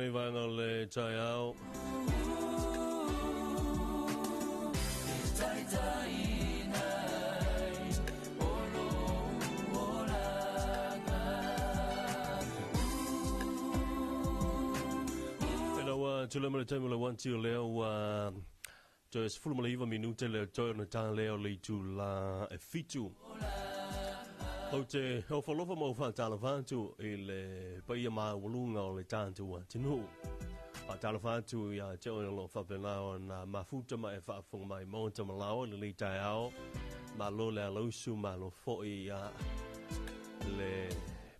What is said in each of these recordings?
nei vanga le tai au. Tula mele tai mele wanti o leo just full maliva minute leo toi na ta leo le tu la e fitu. O te o falofa mo fa Talofa tu ile pa ia ma ulunga o le tantu wa tinu. A Talofa tu ia te o lo fa pena na mafuta ma e fa fong mai mo te malao le tai ao ma lo le lo su ma lo fo ia le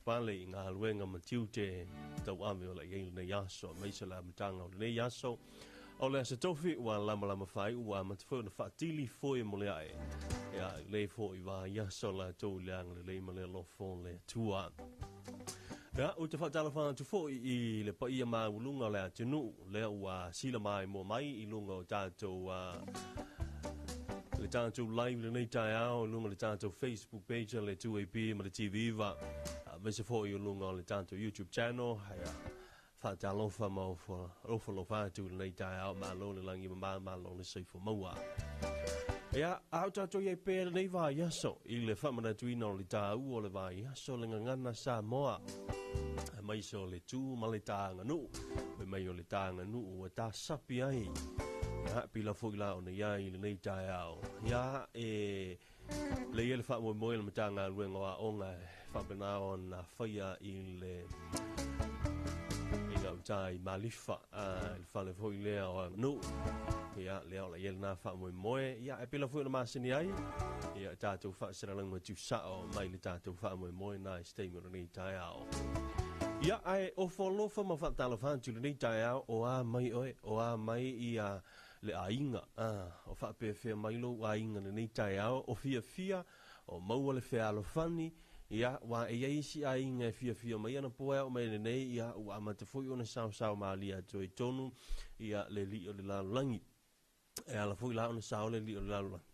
pale nga luenga matiute tau ame o la iei na yaso mai se la matanga o le yaso o le se tofi wa lama fai wa matfo na fatili foi mo le ai ya le foi wa yaso la to lang le male lo fon le tua ya o te Talofa tu foi I le pa ia ma ulunga le tunu le wa sila mai mo mai I lunga o tato le tato live le nei tai ao lunga le tato Facebook page le 2AP ma le TV va Mese fo I lunga le tanto YouTube channel haya fa Talofa mo fo lo tu nei tai ao ma lo le langi ma lo le sifo maua ya auto to ye pe nei va yaso I le fa mana tu ino le tau o le va yaso le ngana Samoa mai so le tu ma le tanga nu me mai o le tanga nu o ta sapi ai ya pila fo la o nei ai le nei tai ao ya le ele fa mo le matanga luenga wa onga fa bena on faia I le tai malifa il fa le foi le o no ya le o le na fa mo ya e pila foi na masini ai ya tatu fa sera lang mo tu sa o mai le tatu fa mo na stay mo ni tai ao ya ai o follow fa ma fa Talofa tu ni tai ao o a mai o a mai ia le ainga o fa pe fe mai lo ainga ni tai ao o fia o mau le fe alofani ia wa e isi ainga fia mai ana poe o mai nei ia o amate foi ona sao malia toi tonu ia le li o le la langi e ala foi la ona sao le li o le la langi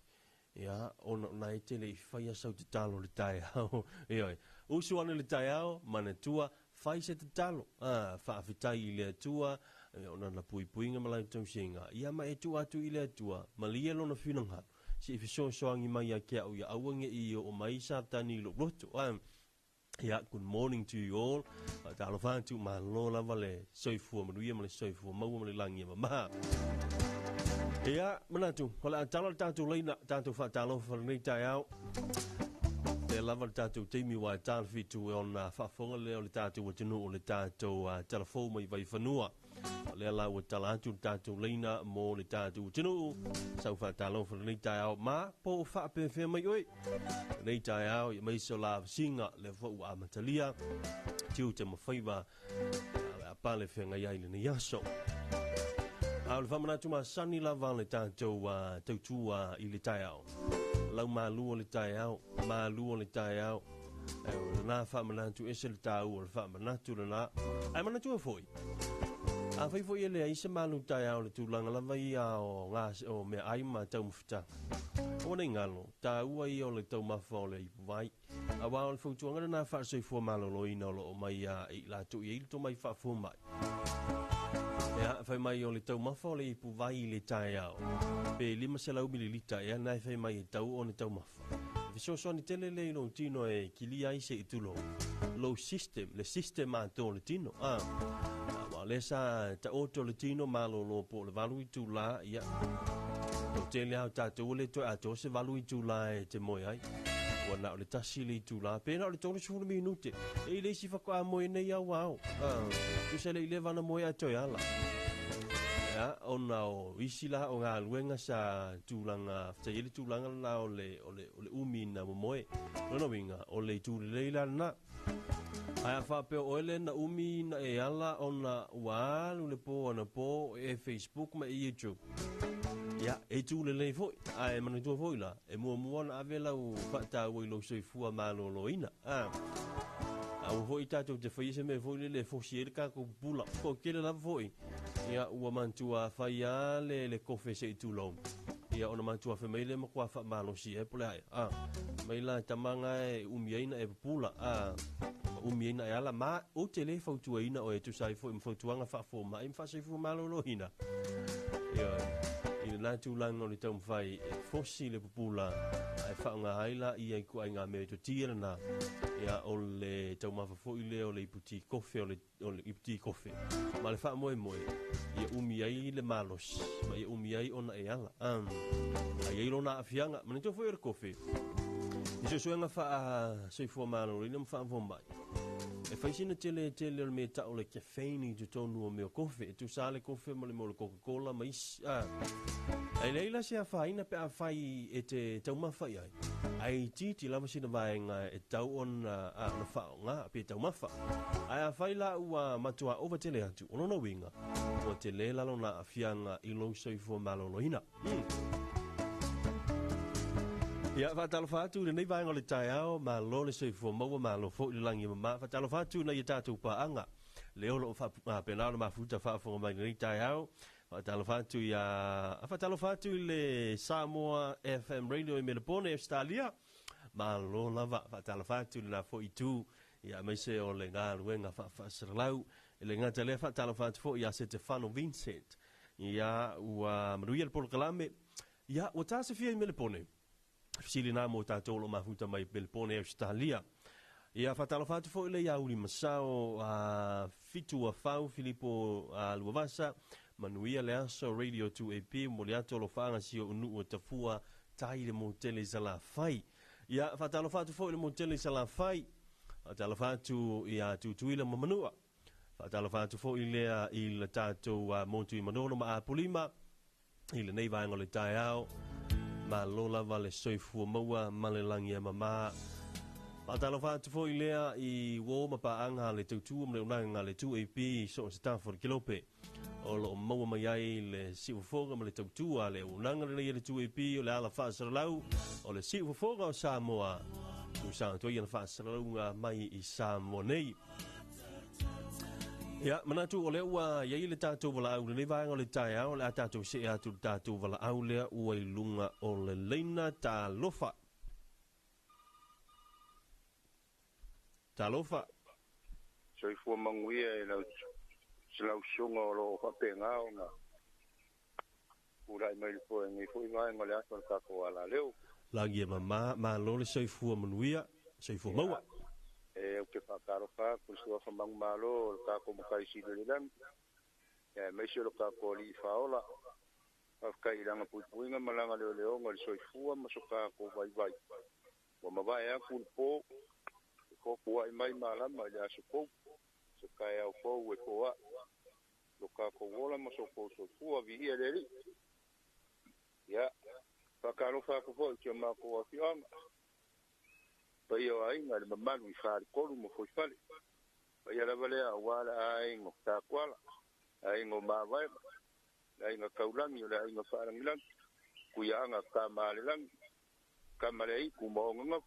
ia ona nai te le faia sau te talo le tai ao ia usu ana le tai ao mana tua fai se te talo fa afitai le tua ona na puipuinga malai tau singa ia ma e tua tu ile tua malia lona finanga si fiso soangi mai ke au ya awange I o mai sa tani lo roto ya good morning to you all Talofa tu ma lo la vale soifu mo ia mo soifu mo mo langi ma ya mana tu hola talo tatu leina tatu fa Talofa nei tai au le lava tatu timi wa talfi tu on fa fonga le tatu o tunu o le tatu telefon mai vai fanua le la o talatu tatu leina mo le tatu tunu sau fa Talofa nei tai au ma po fa pe fe mai oi nei tai au mai so la singa le fo wa matalia tiu te mo faiva pa le fe ngai ile ni yaso al fa mana tu ma sani la va le tatu tatu I le tai au lau malu o le tai au na fa mana tu ese le tau o fa mana tu na ai mana tu foi a fai foi ele ai se malu tai au le tu langa la vai o nga o me ai ma tau mfta o nei ngalo tau ai o le tau mafo le vai a wa o fu tu nga na fa se fo malo lo ina lo mai I la tu I to mai fa fo mai ya fai mai o le tau mafo le pu vai le tai au pe 5 mililita e na fai mai tau o ne tau mafa viso so ni tele le no tino e kili ai se itulo low system le sistema to le tino wa le sa ta auto le tino malo lo po le valui tu la ya to tele au ta to le to a to se valui tu la e te moi ai wa na le tasili tu la pe na le to le 5 minute e le si fa kwa moi ne ya wow tu se le vana moi a to ya la ya ona o isila o nga luenga sa tulanga te ile tulanga na ole umi na moe no winga ole tu leila na ai fa pe ole na umi na e ala ona wa le po na po e Facebook ma YouTube ya e tu le foi ai manu tu foi la e mo na avela o fata o lo se fu ma lo loina o foi tato te foi se me foi le fosier ka ko bula ko kele la foi ia ua mantua faia le kofe se tu lo ia ona matua fe mai le mo kwa fa malo si e pole ai mai la tamanga e umieina e pula umieina e ala ma o te le fautuaina o e tu sai fo fautuanga fa fo mai fa sai fo malo lo hina ia na tu lang no tau fai fosi le pula ai fa nga haila ia ku ai nga me to tira na ia o le tau ma fo ile o le puti kofe o le puti kofe ma le fa moi ia umiai le malos ma ia umiai ona e ala ai lo na afianga ma to fo ir kofe iso so nga fa sei fo malo le fa fo mai e fai sina tele o me ta o le caffeine tu tonu o me kofe tu sale kofe mo le Coca-Cola ma ai leila se a faina pe a fai e te tau mawhai ai titi lama sina vaenga e tau on na whaonga pe tau mawha ai a fai la ua matua ova tele atu ono na winga o te le lalo na a fianga i lo soifo malolo hina ia Talofa atu le nei vaenga le tai ao ma lo le soifo maua ma lo fo i langi ma Talofa atu na i tatu paanga leo lo fa penalo ma futa fa fo mai nei tai ao Talofa atu ia Talofa atu le Samoa FM radio i Melbourne Australia ma lo lava Talofa atu na fo i tu ia mai se o le ngā luenga fa sirlau le ngā tele Talofa atu fo ia Stefano Vincent ia ua maruia le Polokalame ia o tase fia i Melbourne Sili na mo tatou lo mafuta mai Melbourne Australia. Ia Talofa atu fo ile ia uli masao fitu a fau Filipo Luavasa manuia le aso radio 2AP mo le ato lo fanga si o unu o tafua tai le motele sala fai. Ia Talofa atu fo ile motele sala fai. Talofa atu ia tutuila mamanua. Talofa atu fo ile il tatou motu i manolo ma a polima ile nei vaenga le tai ao ma lola vale soifua maua malelangi e mama Talofa atu fo ilea i wo mapaanga le tautua mle unanga le 2AP so Stafford Kilope o lo maua mai ai le siufoga ma le tautua le unanga le 2AP o le ala whaasaralau o le siufoga o Samoa tu sa toi ana whaasaralau mai i Samoa nei ia manatu o le ua ia le tatou wala au le vaenga o le tai au le tatou se atu tatou wala au le ua i lunga o le leina Talofa soifua manguia e lau silausunga o lo whapenga o nga urai mai le poe ngai fui vaenga le ato le kako ala leo lagi e ma lo le soifua manuia soifua maua o ke Talofa ku sua famang malo ka ko makai si le lang ya mai se lo ka ko li faola af kai langa puinga malanga le ngal soifua masuka ko vai wa mavai a ku ko ai mai mala ma ya suko se kai au ko we ko a lo ka ko wola masoko soifua vi ele ya Talofa ko fo ke ma ko afianga pai o ai ngal mamanu i far kolu mo foi fale pai ala vale a wala ai ngo ta kwala ai ngo ma vai ai ngo kaulangi o ai ngo farangilan ku ya nga kamalelang kamalei ku mo ngo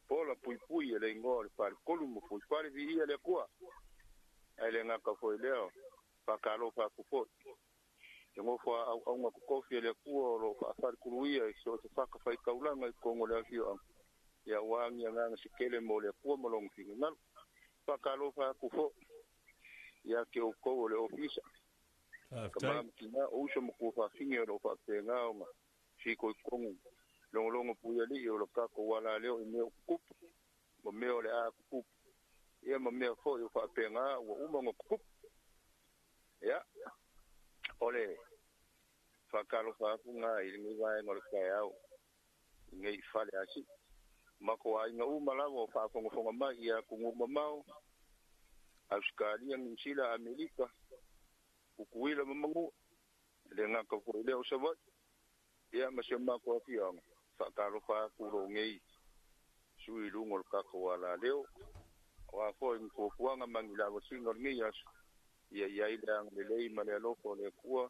pola pui ele ngo le far kolu mo foi fale vi ele kwa ele nga ka foi leo Talofa ku fo ngo fo au ngo ko fi ele ku lo far kuluia so te faka fai kaulanga ko ngo le afio ia wangi nga sikele mo le ko mo long fingal Talofa ku fo ia ke o ko le ofisa kamam kina o so mo ko fa finge ro fa tenga nga si ko long pu ya li o ka ko wala le o me ku mo me o le a ku ia mo me fo yo fa penga o mo ku ia ole Talofa ku nga i mi vai ngol ka au ngai fale asi mako ai nga malawo fa fonga mai ia kungu mamau Australia ni sila Amerika kukuila mamangu le nga ka ko le o sawa ia masema ko fiang Talofa ku ro ngei sui lungol ka ko wala leo wa fo ko kuanga mangila wo singol ngi as ia ile ang le male lo ko le kuwa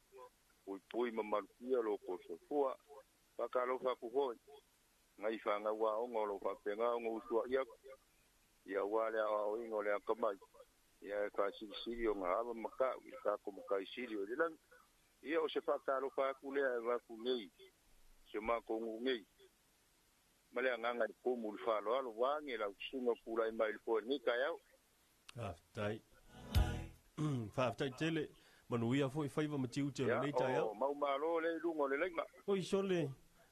pui mamalkia lo ko so Talofa ku ho ngai fanga wa ngolo fa penga ngo usua ia wale o ingole akamai ia ka sirio nga maka ka ko makai sirio dilang ia o se Talofa ku le va ku nei ke ma ko ngi male nganga ko mu fa lo wa ngi la sunga pula mai ko ni ka ya tai fa tai tele manuia foi faiva matiu te nei tai au mau malo le lungo le lenga oi sole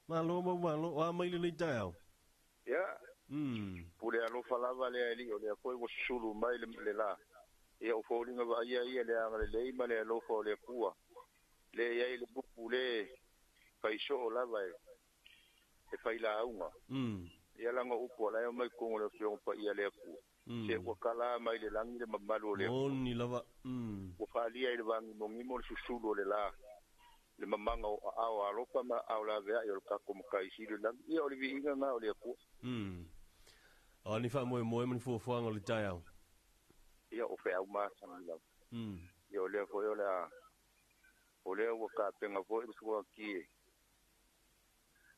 malo wa mai le nei tai au ya pule alo falava le ali o le ko wo sulu mai le la e o fo linga va ia le anga le male lo fo le pua le ia le bupu le fai so la vai e fai la uma ia langa upo la mai ko le fio pa ia le ku se ko kala mai le langi le mamalo le oni lava ko falia ile vangi mo ngimo susulu le la le mamanga o a ropa ma a la vea yo ka como kai si le lang ia o le vinga na o le ku ani fa mo mo fo fo le tai au ia o fe au ma sang la yo le fo yo la o le o ka penga fo i so ki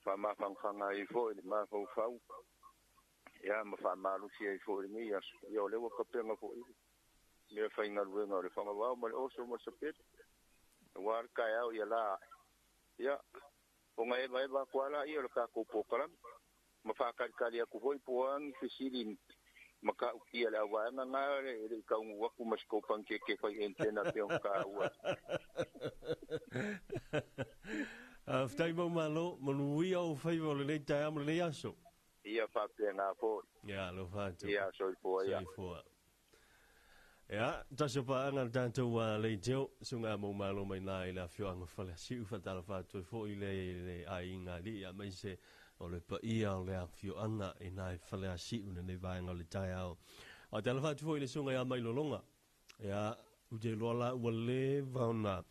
fa ma fanga i fo i ma fo fa ia ma fa ma lu si i fo i mi yo le o ka penga fo i me fa inga lu nga le fa ma ma o so ma so pet war ka ia la ia o ngai vai va kwala ia le ka ko pokala ma fa ka ya ku hoi puang fisilin maka ukia la wa nga le ka un wa ku mas ko pan ke fa entena pe o ka wa aftai mo malo monui au fai vo le tai am le aso ia fa pe nga fo ya lo fa ia so fo ia ya taso pa anga tanto wa le teo sunga mo malo mai nai la fio anga fa le si fa tala fa to fo ile ai nga li ya mai se o le pa ia o le fio anga e nai fa le si una ne vai nga le tai au o tala fa fo ile sunga ya mai lo longa ya u de lo la wa le va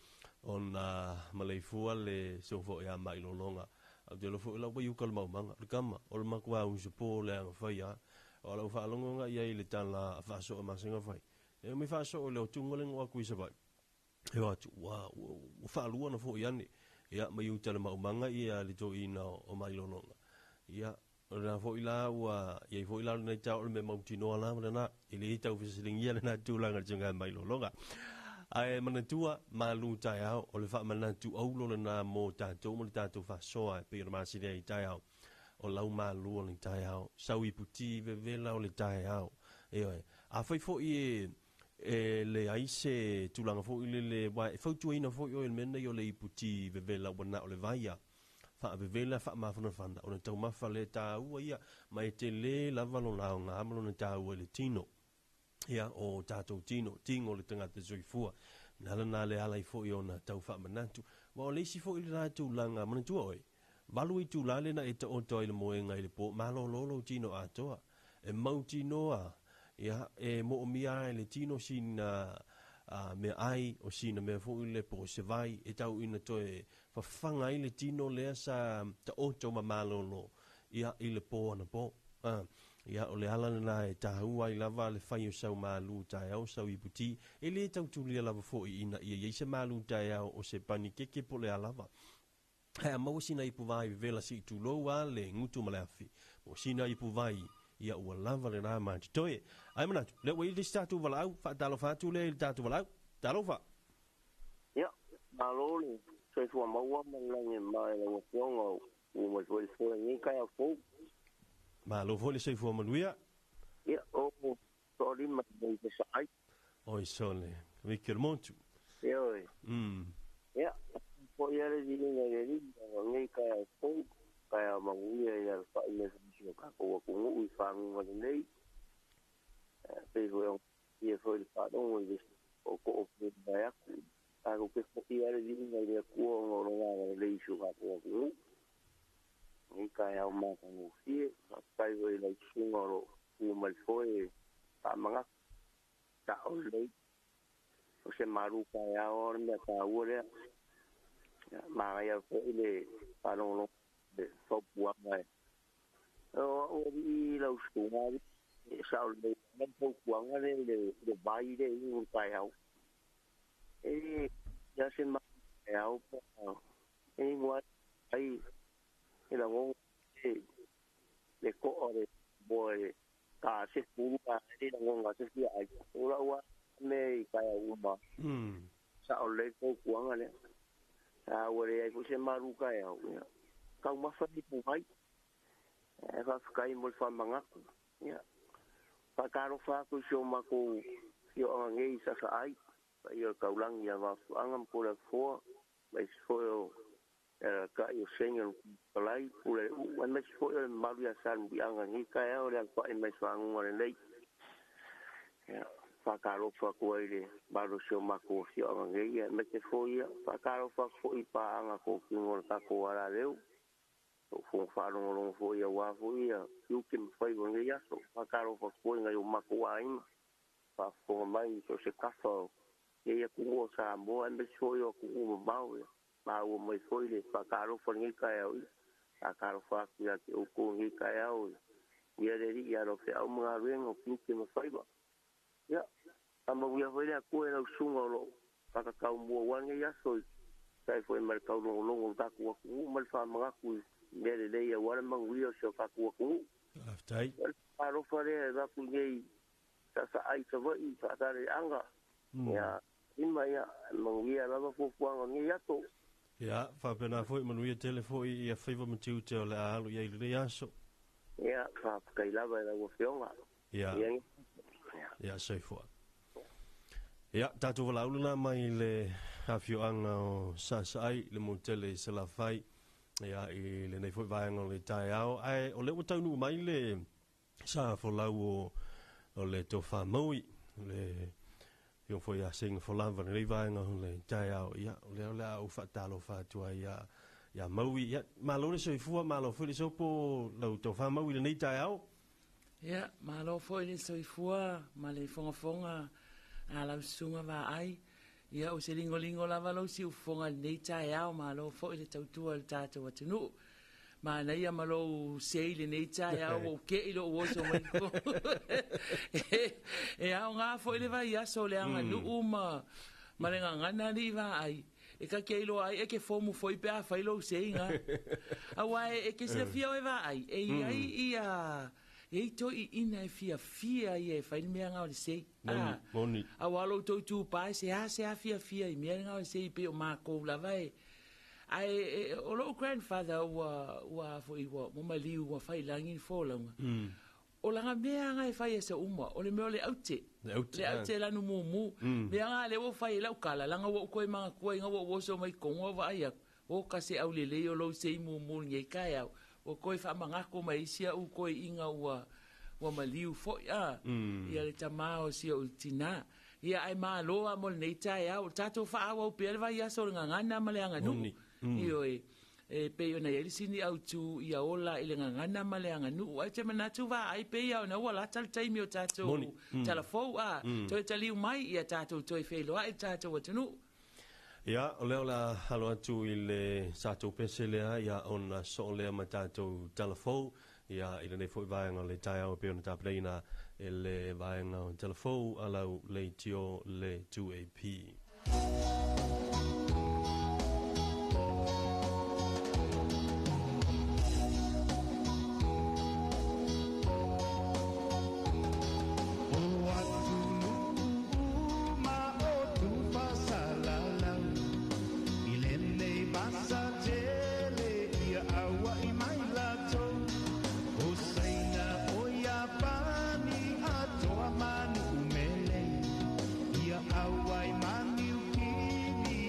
ona maleifua le sofo ya mai lo longa o de lo fo la yu kal mau manga le kama o le makwa un supo le anga fa ya o la fa longa ya ile tala fa so ma singa fai e mi fa so le tungo le ngwa ku isa vai e wa tu wa fa lu ona fo yani ya mai u tala mau manga ia le to ina o mai lo longa ya ora fo ila wa ye fo ila nei ta o me mau tino la na ile ta fi siling ya na tu la nga mai lo longa ai manatua malu tai au o le fa manatu au lo na mo tatou mo tatou fa soa pe ma si dei tai au o lau malu o le tai au sau I puti vela o le tai au e a foi fo e le aise tulanga fo le wa fo tu ina fo o le mena yo le puti vela bona o le vaia fa vela fa ma fona fanda o le tau ma fa le ta u ia mai te le lava lo na nga mo le ta u le tino ia o tatou tingo le tangata zoifua na le ala I fo I ona tau wha manatu wa o leisi fo I le rātou langa manatua oi walu I tūlale na e ta o toi le moenga I le po malo lolo tino atoa e mau tino a ia e mo o mia le tino sina me ai o sina me fo I le po se vai e tau ina toi whawhanga I le tino lea sa ta o to ma malo lo ia I le po ana po ia o le ala na e tahua I lava le whai o sau malu tai au sau I puti e le tau tulia lava fo I ina ia se malu tai au o se pani keke po le alava hea mau sina I puvai vela si tu loa le ngutu malafi o sina I puvai ia ua lava le rā mati toe ai manatu le wei le statu walau fa talo fatu le tatu walau talofa ia malo le se fua maua malange mai le wafonga o mo fo ni kai a fo ma lo vole sei fu manuia ia o sorry ma de sai oi sole mi kermontu ia ia po ia le dinga le ngai kai fo kai ma uia ia fa ia se ka ko u fa ngo nei pe go ia fo il fa don o ko ya a ko ke ia le dinga le ko ngo lo le isu ka ko ni kai au ma ko fi kai we le chingoro u mal foi ta manga ta o le o se maru kai au me ta ure ma ya fo le pa lo de so bua mai o I lo su ma sa le men po kuang le vai de u kai au ya se ma au ngwa ai ila ngo le ko ore boy ka se pu ka ila ngo nga se ai ora wa me ka uma sa o le ko kuanga le a ore ai ko se maru ka kau mawhani puhai. Whawhakai mo whamangaku. Ia. Whakaro whaku sio mako sio angei sasa ai. Ia kaulangi a wafuanga mpura fua. Mai foio ka io sengen palai pure u mai foio malu ya san bianga ni ka e ora ko mai swangu ore nei. Ia. Whakaro whaku aire maru sio mako sio angei me te foia. Whakaro whaku i paanga ko kingon kako ara reu. Fong whanongo foia wafuia. Iu kim whaiwa ngai aso. Whakaro whaku ngai o mako aima. Whafonga mai so se kawhau. Ia kungo Samoa me foio kungo mau. Mau mai foile. Whakaro whangi kai au. Whakaro whaku ia ke uko ngai kai au. Ia reri ia ro fe au mga ruenga o kim whaiwa. Ia. Ama wia whaile a koe rau sunga o lo. Whakakau mua wangi aso. Kai foi markau longo taku aku mal fa mangaku mere dei a wala manguio so taku aku aftai paro fare da kunei sa ai sa vai sa dare anga ya ima ya manguia lava fu fuanga ni yato ya fa pena foi manuia telefoi ia faiva matiu te le alu ia ile aso ya fa kai lava da wo fionga ya sai fo ya tatu wala uluna mai le hafioanga o sasai le motele se la fai ia i le nei foi vaanga le tai au ai o le utau mai le sa fo lau o le tofa moi le yo foi a sing fo lava le vaanga le tai au ia le au fa Talofa tua ia moi ia malo le soifua malo foi le sopo lau tofa moi le nei tai au ia malo foi le soifua ma le fonga ala sunga va ai ia o se lingo lava lo si ufonga nei tai au ma lo fo le tautua le tatou atunu ma nei ia ma lo sei le nei tai au o ke ilo o so mai ko e au nga fo le vai aso le anga nu ma le ngana ni va ai e ka ke ilo ai e ke fomu foi pe a fa ilo sei nga awa e ke se fia e va ai e ai ia e to ina fia e fa il mea ngau le sei moni awalo tu pa se fia i mea ngau le sei pe o mako la vai ai o lo grandfather wa fo i wa mo mali wa fa langi fo longa o langa mea ngai fa ese uma o le meo le aute la no mumu mea nga le wo fa la ukala langa wo ko manga ko nga wo so mai ko wa ai o ka se au le o lo sei mumu ngai kai au o koi fa manga ko mai sia u koi inga wa maliu fo ia le tamao sia ultina ia ai ma lo a mo nei tai au tato fa au pe va ia so ngana male anga nu io e pe yo na ele sini au tu ia ola ile ngana male anga nu ai te mana tu va ai pe ia na wala tal tai mi o tato telefo to tali mai ia tato to fe lo ai tato wa tunu ia o leo la halo atu i le sato peselea ia ona so lea matato telefo ia i le nei foi vaenga le tai au pe ona tapreina e le vaenga o telefo alau le tio le 2AP Awai mani ukini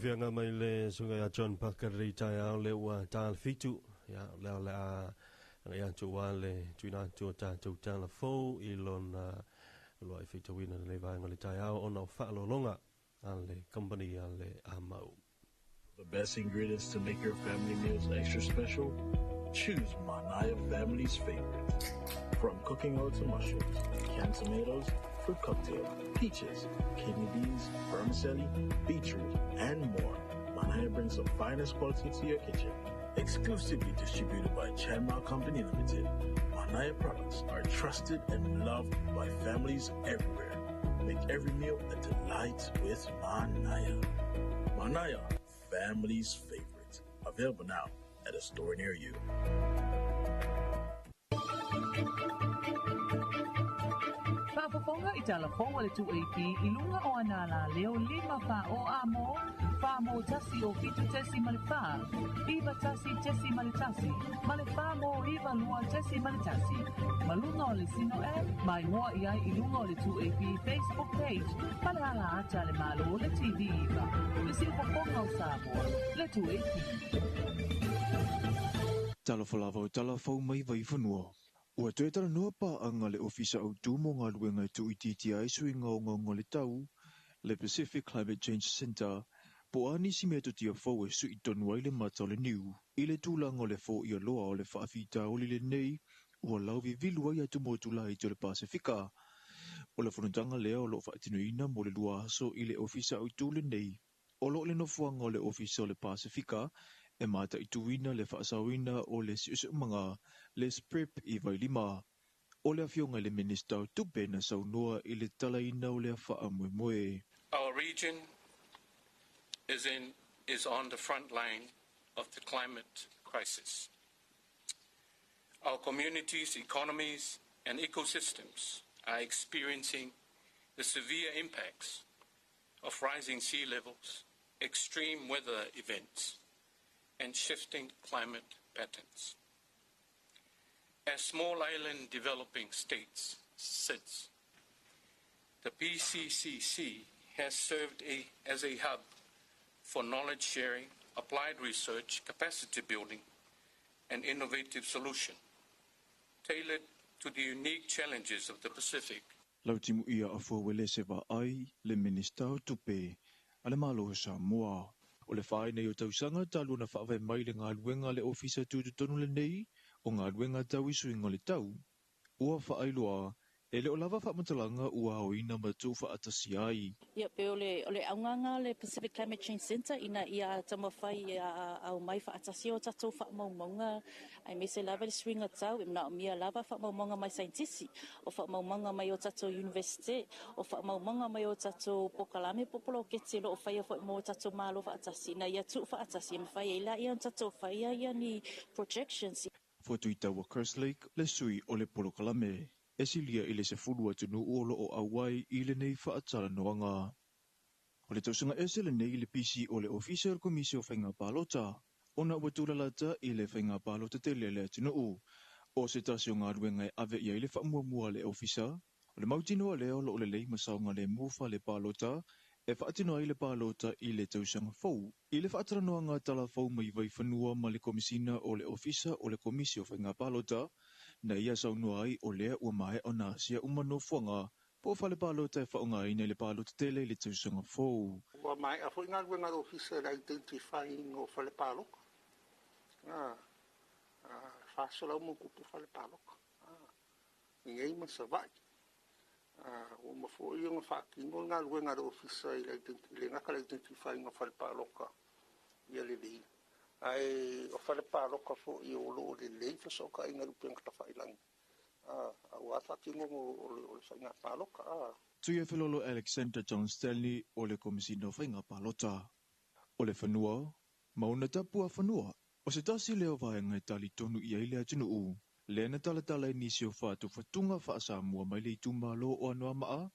fianga mai le sunga ya John Parker retire au le ua tal fitu ya le a ya tu wale tuina tu la fo ilon lo I fitu wina le vai ngale tai au ona fa lo longa ale company ale amau. The best ingredients to make your family meals extra special? Choose Manaya Family's favorite. From cooking oil to mushrooms, canned tomatoes, fruit cocktail, peaches, kidney beans, vermicelli, beetroot, and more. Manaya brings the finest quality to your kitchen. Exclusively distributed by Chanma Company Limited, Manaya products are trusted and loved by families everywhere. Make every meal a delight with Manaya. Manaya, family's favorite. Available now at a store near you. Whaapaponga I Talofa le tueiki I lunga o anala leo 5 wha o amo wha mo tasi o fitu tesi male wha iwa tasi tesi male tasi male wha mo iwa lua tesi male tasi malunga o le sino mai ngoa iai I lunga o le tueiki Facebook page male ala ata le malo o le TV iwa le silpaponga o Samoa le tueiki Talofa lava o Talofa mai vai whanua. Ua tue tala noa pa anga le ofisa au tūmo ngā luenga I tu I TTI sui ngā le tau, le Pacific Climate Change Center, po ani si mea tutia fau e sui tonu ai le mata o le niu, I le tūlanga o le fo I aloa o le whaafita o le nei, ua lau vivilu ai atu mo tula I te le Pasifika. O le whanutanga lea o lo whaatinuina mo le lua aso I le ofisa au tū le nei, o lo le nofuanga o le ofisa o le Pasifika, e mata I tuina le whaasawina o le siusumanga, le SPRIP I vai lima. O le afionga le minister o tupe na saunoa I le talaina o le wha moe. Our region is on the front line of the climate crisis. Our communities, economies, and ecosystems are experiencing the severe impacts of rising sea levels, extreme weather events, and shifting climate patterns. As small island developing states sits, the PCCC has served as a hub for knowledge sharing, applied research, capacity building, and innovative solution, tailored to the unique challenges of the Pacific. Lautimu ia afuawele se wa ai le minister o tupe, ale malo Samoa. O le whae nei o tausanga talu na whawe mai le ngā luenga le ofisa tūtutonu le nei, o ngā luenga tau isu ingo le tau. Ua whaailoa, e le o lava whaamatalanga ua hoina matu whaatasi ai. Ia pe o le aunganga le Pacific Climate Change Center ina ia tamawhai au mai whaatasi o tatou whaamaumaunga ai me se lava le swinga tau, imna o mia lava whaamaumaunga mai saintisi, o whaamaumaunga mai o tatou universite, o whaamaumaunga mai o tatou pokalame popolo ke te lo o whaia fo mo tatou malo whaatasi, na ia tu whaatasi, ima whaia ila ia tatou whaia ia ni projections. Fotuita wa Curse Lake, le sui o le polokalame. E silia I le se fulu atunu uolo o awai I le nei whaatala noanga. O le tausunga ese le nei le PC o le official komisio whainga palota. Ona watura lata I le whainga palota te lele atunu u. O se tasi o ngā ruenga ave ia I le whamuamua le ofisa. O le mautinoa leo lo o le lei masaunga le mufa le palota. E whaatinoa I le palota I le tausanga fau. I le whaatala noanga tala fau mai vai whanua ma le komisina o le ofisa o le komisio whainga palota. Na ia saunua ai o lea ua mai o nasia umano fuanga po whale palota e whaunga I le palota tele le tausanga fau. Ua mai a fwoi ngā ruenga ofisa la identifying o whale paloka. Whaasola umu kupu whale paloka. Ngei ma sa vai. Ua mafoi o ngā whaakingo ngā ruenga ofisa I le ngaka la identifying o whale paloka. Ia le lei. Ai o whale pāroka fo I o lo le lei whasoka I ngā rupenga ta whailangi. Au ata kingo o le whainga pāroka. Tui e whelolo Alexander John Stanley o le komisina whainga pālota. O le whanua, mauna tapua whanua. O se tasi leo vaenga tali tonu I aile atunu u. Lena talatala nisi o whātu whatunga whaasamua mai le itumalo o anua maa.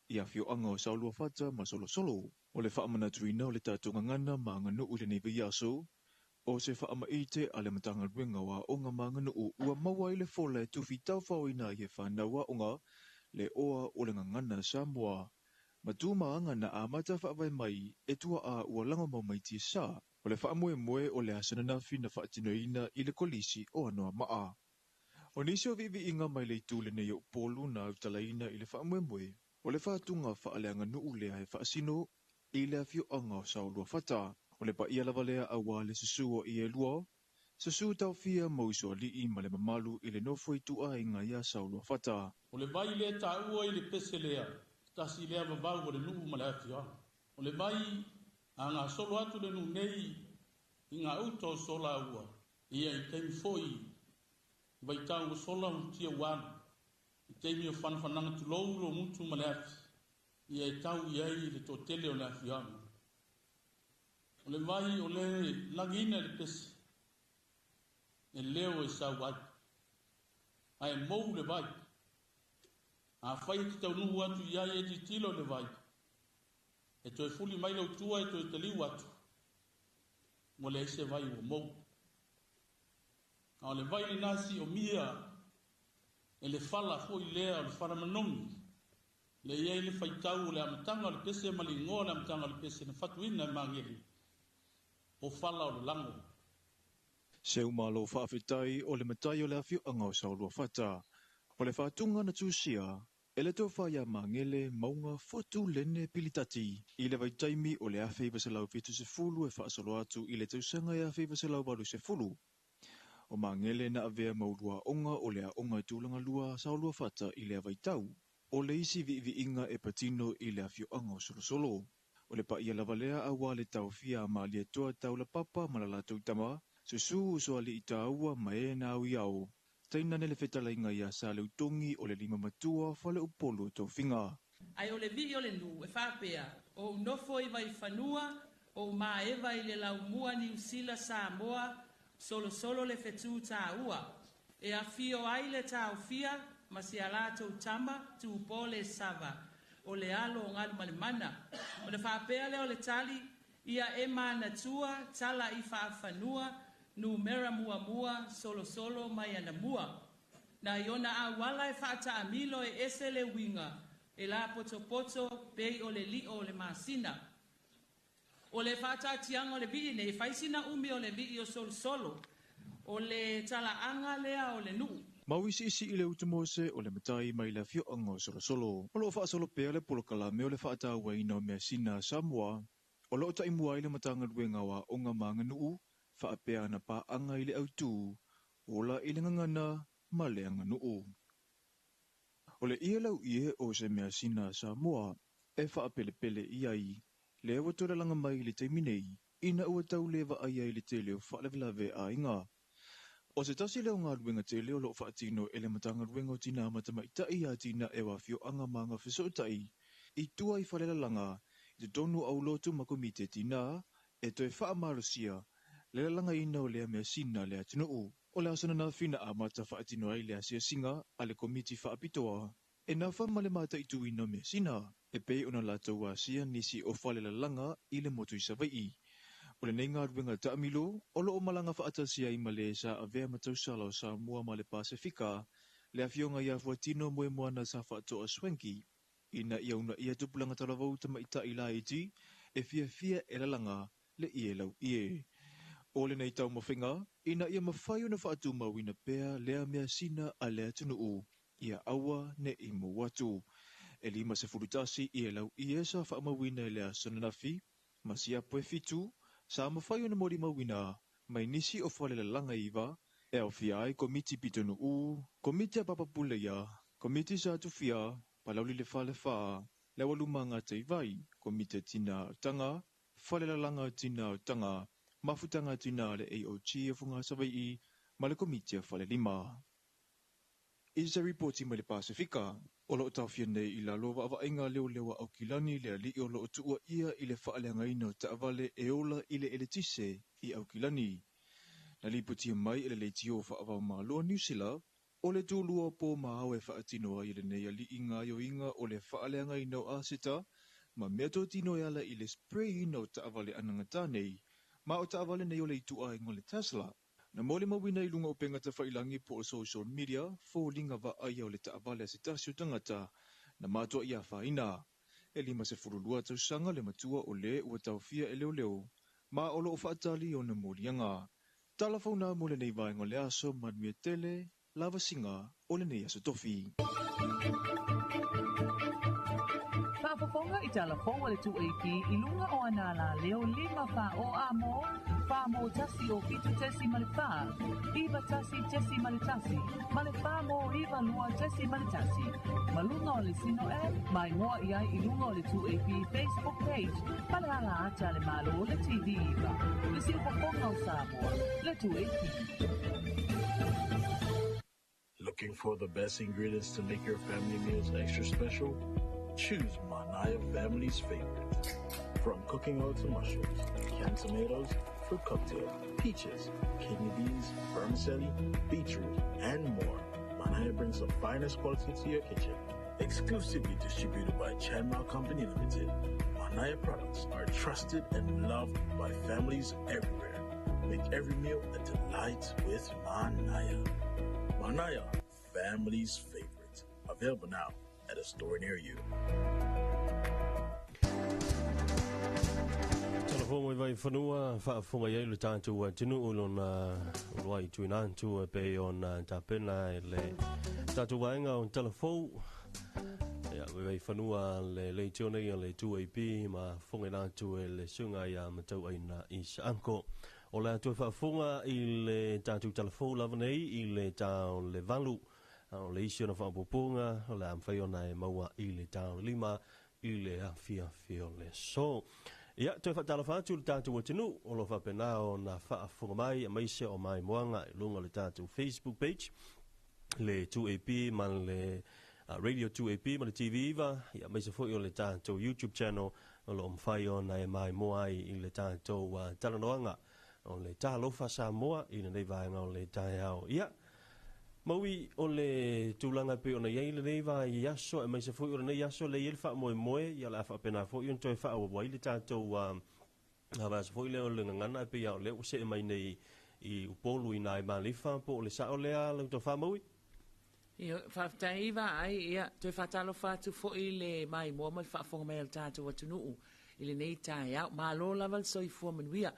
Ia fio anga o saulua whata ma solo solo. O le whaamana tuina o le tātunga ngana ma nganu u le nevi aso. O se whaamaite a le matanga ruenga wa o ngā mangana o ua maua I le fola e tuwhi tau whauina I e whanaua o ngā le oa o le ngangana Samoa. Matumaanga na amata whaawai mai e tua a ua langa mau mai tia sa, o le whaamoe o le asana nafi na whaatinoina i le kolisi o anoa maa. O nisi o vivi inga mai le tūle nei o polu na utalaina i le whaamoe o le whaatunga whaaleanga nuu lea he whaasino i le afio anga o saulua whata. O le pa ia lava lea awa le susu o i e lua, susu tau fia mauso li i ma le mamalu i le nofo i tua inga ia saulua whata. O le vai lea ta ua i le pese lea, tasi lea vavau o le nuu ma le afio. O le vai a ngā solo atu le nuu nei i ngā uto sola ua, ia i teimi foi, vai tau o sola utia wanu, i teimi o whanawhananga tu lou lo mutu ma le afi, ia i tau i ai le tōtele o le afio. O le vai o le lagina le pese, e leo e sa wai, a e mou le vai, a whai ki tau nuhu atu i ai e di tilo le vai, e toi fuli mai lau tua e toi taliu atu, mo le ise vai o mou. A o le vai le nasi o mia, e le fala fo i lea o le whara manomi, le iei le whaitau o le amatanga o le pese ma li ngoa le amatanga o le pese na fatuina e mangeri, o fala o le lango. Seu malo whaafetai o le matai o le afio anga o saulua whata. O le whaatunga na tūsia, e le tō whaia mangele maunga fotu lene pilitati. I le vai taimi o le awhi vasalau fitu se fulu e whaasolo atu i le tausanga e awhi vasalau walu se fulu. O mangele na avea maulua onga o lea onga tūlanga lua saulua whata i le vai tau. O le isi vi inga e patino i le afio anga o solo. O le pa ia lavalea awa le tau fia ma lia toa tau la papa malala tautama, susu so ali i taua ma e na au iau. Taina nele fetala inga ia sa le utongi o le lima matua fale upolo tau finga. Ai o le vi o le nu e whapea, o unofo i vai whanua, o ma eva i le laumua ni usila Samoa, solo le fetu ta ua. E a fio ai le tau fia, ma si alato tama, tu pole sava, o le alo o ngalu malimana. O le whapea le o le tali, ia e mana tua, tala i whanua, nu mera mua solo mai ana mua. Na iona a wala e whaata amilo e ese le winga, e la poto pei o le li o le masina. O le whaata tianga o le vii ne, e whaisina umi o le vii o solo, o le tala anga lea o le nuu. Mawisi isi i le utamose o le matai mai le fio anga o solo. O lo whaasolo pea le polokala me o le whaata waina o mea sina Samoa. O lo taimua i le matanga luenga wa onga manga nuu, whaapea na pa anga i le autu, ola i le ngangana ma le anga nuu. O le ia lau ie o se mea sina Samoa, e whaapelepele i ai, le ewa tora langa mai le teiminei, ina ua tau lewa ai ai le tele o whaalevelave a inga. O se tasi leo ngā ruenga tele o lo whaatino e le matanga ruenga o tina matama i tai a tina e wafio anga manga whesotai, i tua i whalela langa, i te tonu au lotu makomite tina, e toi whaamarosia, le langa ina o lea mea sina lea tinu. O le asana na fina a mata whaatino ai lea sia singa, a le komiti whaapitoa, e na whamale mata i tu ina mea sina, e pei ona lātou a sia nisi o whalela langa i le motu i savai. O le nei ngā ruenga taamilo, o lo o malanga whaatasia i Malesa a vea matausala o Samoa ma le Pasifika, le awhionga i a fuatino moe moana sa whaatoa swenki, ina ia una ia tupulanga talavau tama ita i la iti, e fia e lalanga le ie lau ie. O le nei tau mawhinga, ina ia mawhai o na whaatu mawina pea lea mea sina a lea tunuu, ia awa ne i watu. E lima se furutasi ie lau ie sa whaamawina e lea sananafi, masia poe fitu, sa mawhai o na mori mawina, mai nisi o whalela langa iwa, e au fia ai komiti pitonu komiti a papapule ia, komiti sa atu fia, palauli le whale whaa, le walumanga te iwai, komite tina tanga, whalela langa tina tanga, mafutanga tina le AOG e funga savai i, ma le komiti a whale lima. I se reporti ma le Pasifika, o lo tau fia nei i la lova awa inga leo lewa au kilani le li o lo tua ia i le whaaleanga ina o taawale e ola i le eletise i au kilani. Na li putia mai i le leitio whaavau maa loa New Zealand, o le tūlua po maa au e whaatinoa i le nei a li inga yo inga o le whaaleanga ina o asita, ma mea tō tino e ala i le spray ina o taawale anangata nei, ma o taawale nei o le itua ingo le Tesla. Na mole mawina i lunga o pengata whailangi po o social media, fō linga wa ai au le taawale a se tasio tangata, na mātua ia whaina. e 52 tausanga le matua o le ua taufia e leo ma o loo whaatali o na morianga. Talafona mo le nei vaenga le aso manuia tele, lava singa o le nei aso tofi. Whaafafonga I Talofa le 2AP I lunga o anala leo 5 wha o amo, wha mo tasi o fitu tesi malifaa, iwa tasi tesi malitasi, malifaa mo iwa lua tesi malitasi, malunga o le sino mai moa iai I lunga o le 2AP Facebook page, palehala ata le malo le TV iwa, le si upafonga o Samoa, le 2AP. Looking for the best ingredients to make your family meals extra special? Choose Manaya Family's Favorite. From cooking oil to mushrooms, canned tomatoes, fruit cocktail, peaches, kidney beans, vermicelli, beetroot, and more, Manaya brings the finest quality to your kitchen. Exclusively distributed by Chanmal Company Limited, Manaya products are trusted and loved by families everywhere. Make every meal a delight with Manaya. Manaya, Family's Favorite. Available now at a store near you. Talofa vai whanua whaafunga iei le tātou tinu ulona uruai tuinan tu pe on tāpena le tātou waenga on Talofou. Ia vai whanua le leitione ia le 2AP ma funga nātu e le sunga ia matau aina I Saanko. O le atu whaafunga I le tātou Talofou lavanei I le tāo le valu. O le isi ona whaapopunga, o le amwhai ona e maua I le tāo lima, I le awhia whio le so. Ia, toi whaatalafa atu le tātou atinu, o lo whapena o na whaafunga mai, a maise o mai moanga, I lunga le tātou Facebook page, le 2AP, ma le Radio 2AP, ma le TV iwa, ia maise fwoi o le tātou YouTube channel, o lo mwhai o na e mai moai I le tātou talanoanga, o le Talofa Samoa, I le nei vaenga o le tai au. Ia, Maui o le tūlanga pe o na iei le nei wa I aso, e mai se fwoi o nei aso le iei wha moe moe, ia la wha pena fwoi on toi wha o wai le tātou hawa se fwoi leo le ngangana pe ia o leo se mai nei I upolu I nai malifa po o le sa o lea le to wha maui? Ia, whaftai iwa ai, ia, toi whatalo whatu fwoi le mai mua mai whaafonga mai al tātou atunuu, I le nei tai au, maa lo laval soi fua manuia.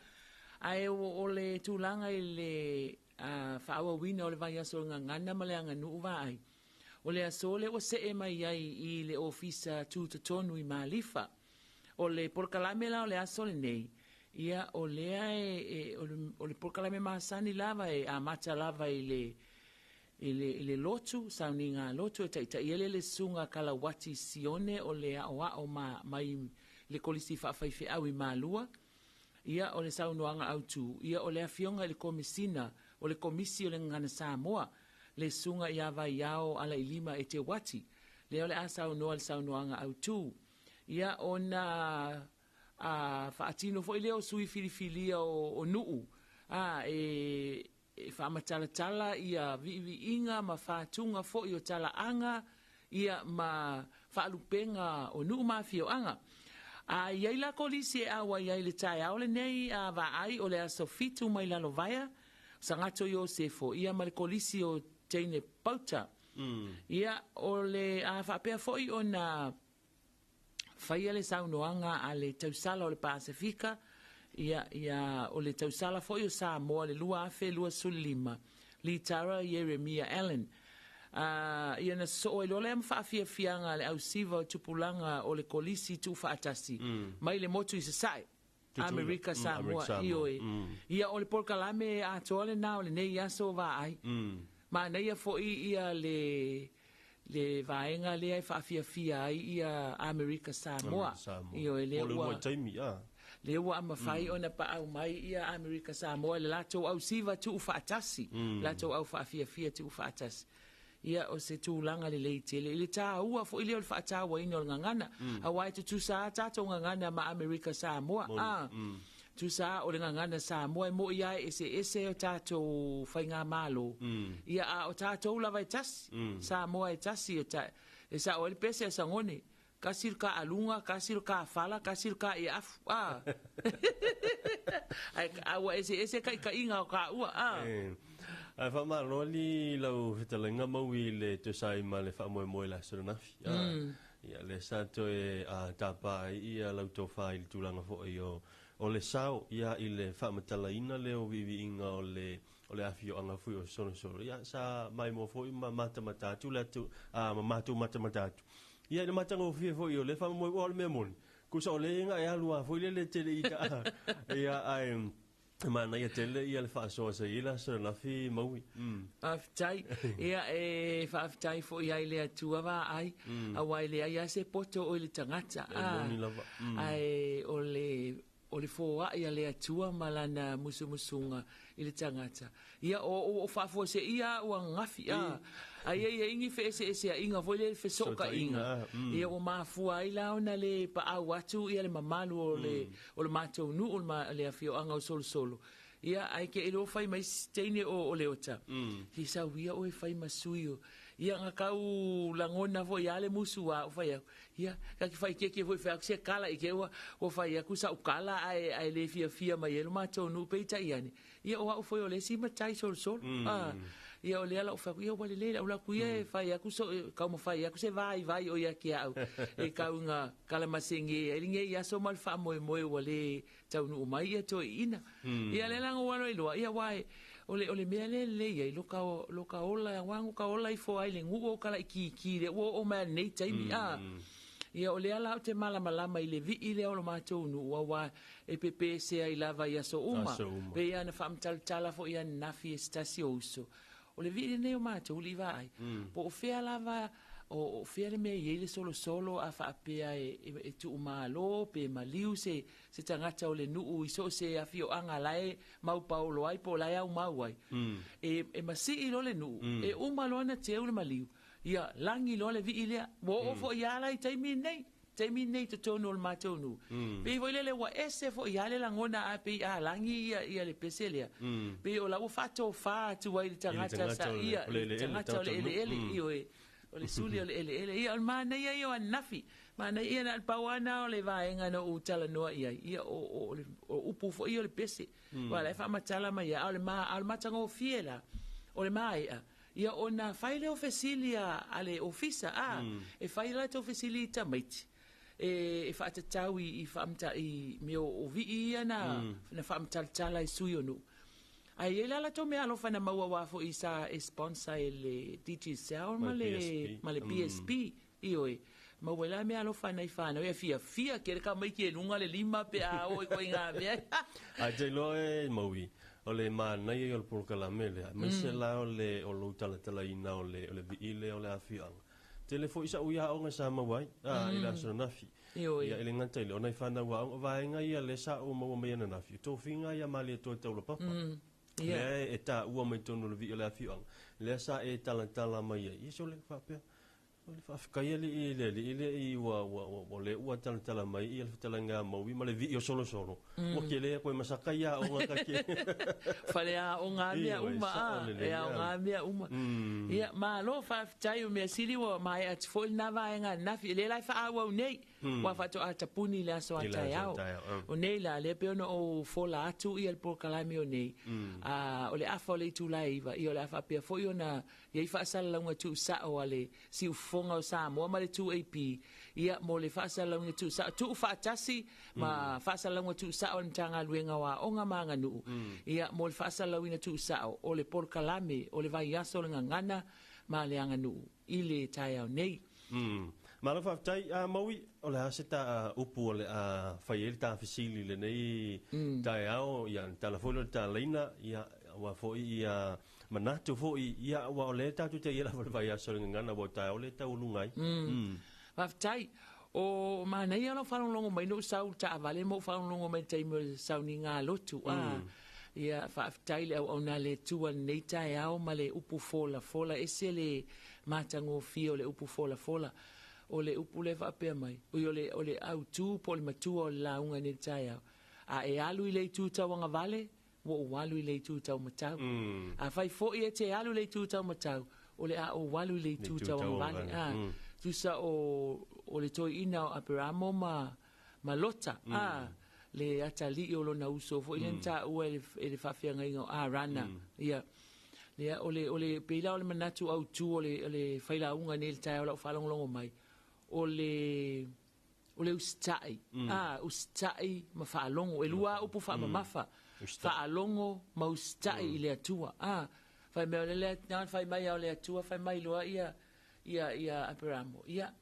Ai o le tūlanga I le whaawa wina o le vai aso ngana ma le anga nuu vai. O le aso le o se e mai ai I le ofisa tūtotonu I Malifa. O le porkalame la o le aso le nei. Ia o lea o le porkalame mahasani lava e a mata lava I le lotu, sauni ngā lotu e taita I le sunga kalawati sione o le o mai le kolisi whaafaife au I Malua. Ia o le saunoanga autu. Ia o le afionga le komisina o le komisi o le ngana Samoa, le sunga ia vai iao ala I lima e te wati, le o le asau noa le saunoanga au tū. Ia o na whaatino fo I leo sui filifilia o nuu, e whaamatalatala ia vivi inga ma whaatunga fo I o tala anga, ia ma whaalupenga o nuu mafio anga. Iai la kolisi e awa iai le tai au le nei a vaai o le aso fitu mai lalo vaya, sangato yo sefo ia ma le kolisi o teine pauta. Ia o le a whapea foi o na whaia le saunoanga a le tausala o le Pasifika, ia o le tausala foi o Samoa le lua afe lua sulima, li tara Jeremia Allen. Ia na so ilo le mfafia fianga le ausiva tupulanga o le kolisi tu faatasi mai le motu I sasai Amerika Samoa ioe ia o le porkalame a toale na o le nei aso vai ma nei fo ia le vaenga le ai fafia fia ia Amerika Samoa ioe le ua le ua ama fai ona pa au mai ia Amerika Samoa le lato ausiva tu faatasi lato au fafia fia tu faatasi ia o se tūlanga le leitele. Ile tā ua fo ile o le whaatawa ino o ngangana. Hawaii tu sa tātou ngangana ma Amerika Samoa. Tu sa o le ngangana Samoa mo ia ese o tātou whainga malo. Ia o tātou lava e tasi. Samoa e tasi e sa o le pese a sangone. Kasir ka alunga, kasir ka fala, kasir ka e afu. Awa ese ka inga o ka ua. Ai whamaro li lau whitalenga maui le te sai ma le whamoe moe la suranafi. ia le sa to e a tapa ia lau to fai tulanga fo o le sao ia i le whamatalaina le o vivi inga o le afio anga fui o sono ia sa mai mo fo i ma matamatatu le tu a mamatu matamatatu ia le matanga o fie fo i o le whama mo o le mea moni kusa o le inga e alua fo i le tele i ta ia ai mana ia tele ia le whaasoa sa ila sa na fi maui aftai ia e aftai fo ia ile atua va ai a wai le ia se poto o le tangata ai o le fo ia le atua malana musumunga ile tangata ia o fafo se ia o ngafi ai ia ingi fe se inga vo le fe soka inga ia o mafu ai la ona le pa au atu ia le mamalu o le matou nu o le afio anga o solo ia ai ke ilo fai mai steine o le ota hi sa wia o fai masuio ia nga kau langona vo ia le musu o fai ia ka ki fai ke vo fai se kala i ke o fai ku sa kala ai le fia mai le matou nu pe tai ani ia o foi o le si matai solo ia o le ala o fa ia wale le la ku ia fai aku so ka mo fai aku se vai o ia ki au e ka unga kala masingi e linge ia so mal fa mo wale tau nu mai ia to ina ia le lang o i lo ia wai o le mea le ia lo ka ola wangu ka ola i fo ai le ngu o kala ki le o ma nei taimi ia o le ala te malama i le vi i le o lo matou nu wa e pepe se ai lava ia so uma pe ia na fam tala fo ia nafi stasi uso o le vi ne o matou li vai po o fea lava o fea le me ia le solo a fa apea e tu malo pe maliu se tangata o le nuu i so se afio anga lai mau paulo ai po lai au mau ai e masi i lo le nuu e umalo na te le maliu ia langi lo le vi ile wo fo ia lai taimi nei to tono le matou nu pe vo le wa ese fo ia le langona a pe a langi ia le peselia pe o la wo fato fa tu wai tangata sa ia tangata le io o le suli o le ele ia o mana ia o nafi mana ia na pawana o le vaenga no utala noa ia o upu fo ia le pese wala fa matala mai ia o le matango fiela o le mai ia ona faile ofesilia ale ofisa e faile to ofesilita mait e fa tatau i famta i meo o vi ia na famta tala i suionu ai ela la to me alo fa na maua wa fo isa sponsor le DJ Sound male PSP ioi ma wela me alo fa na fa na fia ke ka mai ke lunga le lima pe a o ko inga me a te lo e maui o le mana i o por kala mele me se la o le o lo tala ina o le ile o le afia telefo isa uya o nga sama wai ila so nafi ia ele ngata ile ona fa na wa va nga ia le sa o mo me na nafi to finga ia mali to lo papa le e ta ua mai tonu le vi o le afianga le sa e tala mai ia so le whapea o le whafikaia li ile i o le ua tala mai ia le whatala ngā maui ma le vi o solo o ke le koe masaka ia o ngā kake whare a o ngā mea uma e a o ngā mea uma ia ma lo whaftai o mea siri o mai at fol na vaenga nafi le lai wha awa nei wa fato a tapuni le aso atai au o nei la le peona o fola atu i al porkalami o nei o le afa o le tu laiva i o le afa pia fo i ona i fa sala launga tu sa o ale si u fonga o Samoa ma le tu AP ia mo le fa sala launga tu sa tu fa tasi ma fa sala launga tu sa o ntanga luenga wa onga manga nu ia mo le fa sala launga tu sa o le porkalami o le vai aso le ngana ma le anga nu i le tai au nei Mala whaftai maui o le haseta upu o le whaieli ta fisili le nei tai ao ia talafolo ta leina ia wa foi ia manatu foi ia wa o le tatu te ia vai aso ngana wa tai o le tau lungai whaftai o mana ia no whanongongo mai no sau ta avale mo whanongongo mai tai mo sau ni ngā lotu ia whaftai le au na le tua nei tai ao ma le upu fola ese le matango fio le upu fola o le upu le whapea mai. O le au tū po le matua o le launga ni tai au. A e alu i le tūtau anga vale, o walu i le tūtau matau. A whai fo i e te alu i le tūtau matau, o le a o walu i le tūtau anga vale. Tusa o le toi ina o aperamo ma lota. Le atali o lo na uso fo i le nta ua e le whawhia ngai ngau rana. Ia. O le peila o le manatu au tū o le whailaunga ni le tai au lau whalongolongo mai. o le ustai. Ustai ma whaalongo. E lua upu whaamamafa. Whaalongo ma ustai i le atua. Whai mea le lea, whai mai au le atua, whai mai loa ia aperamo. Ia,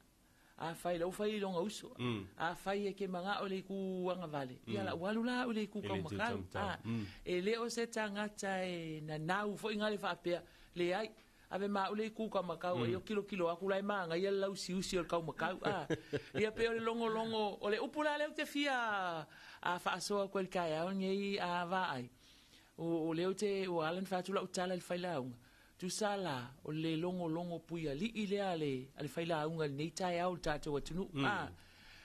a whai lau whai longa uso. A whai e ke manga o le ku anga vale. Ia la walula o le ku kaumakau. E leo se tangata e na nau fo inga le whaapea le ai. Ave ma ule ku ka makau e o kilo aku lai manga ia lau siusi o kau makau ia pe o le longo o le upula le te fia a faasoa ko el kai au ngai a vai o le te o alan fatula utala le failaunga tu sala o le longo puia li ile ale failaunga nei tai au tato watunu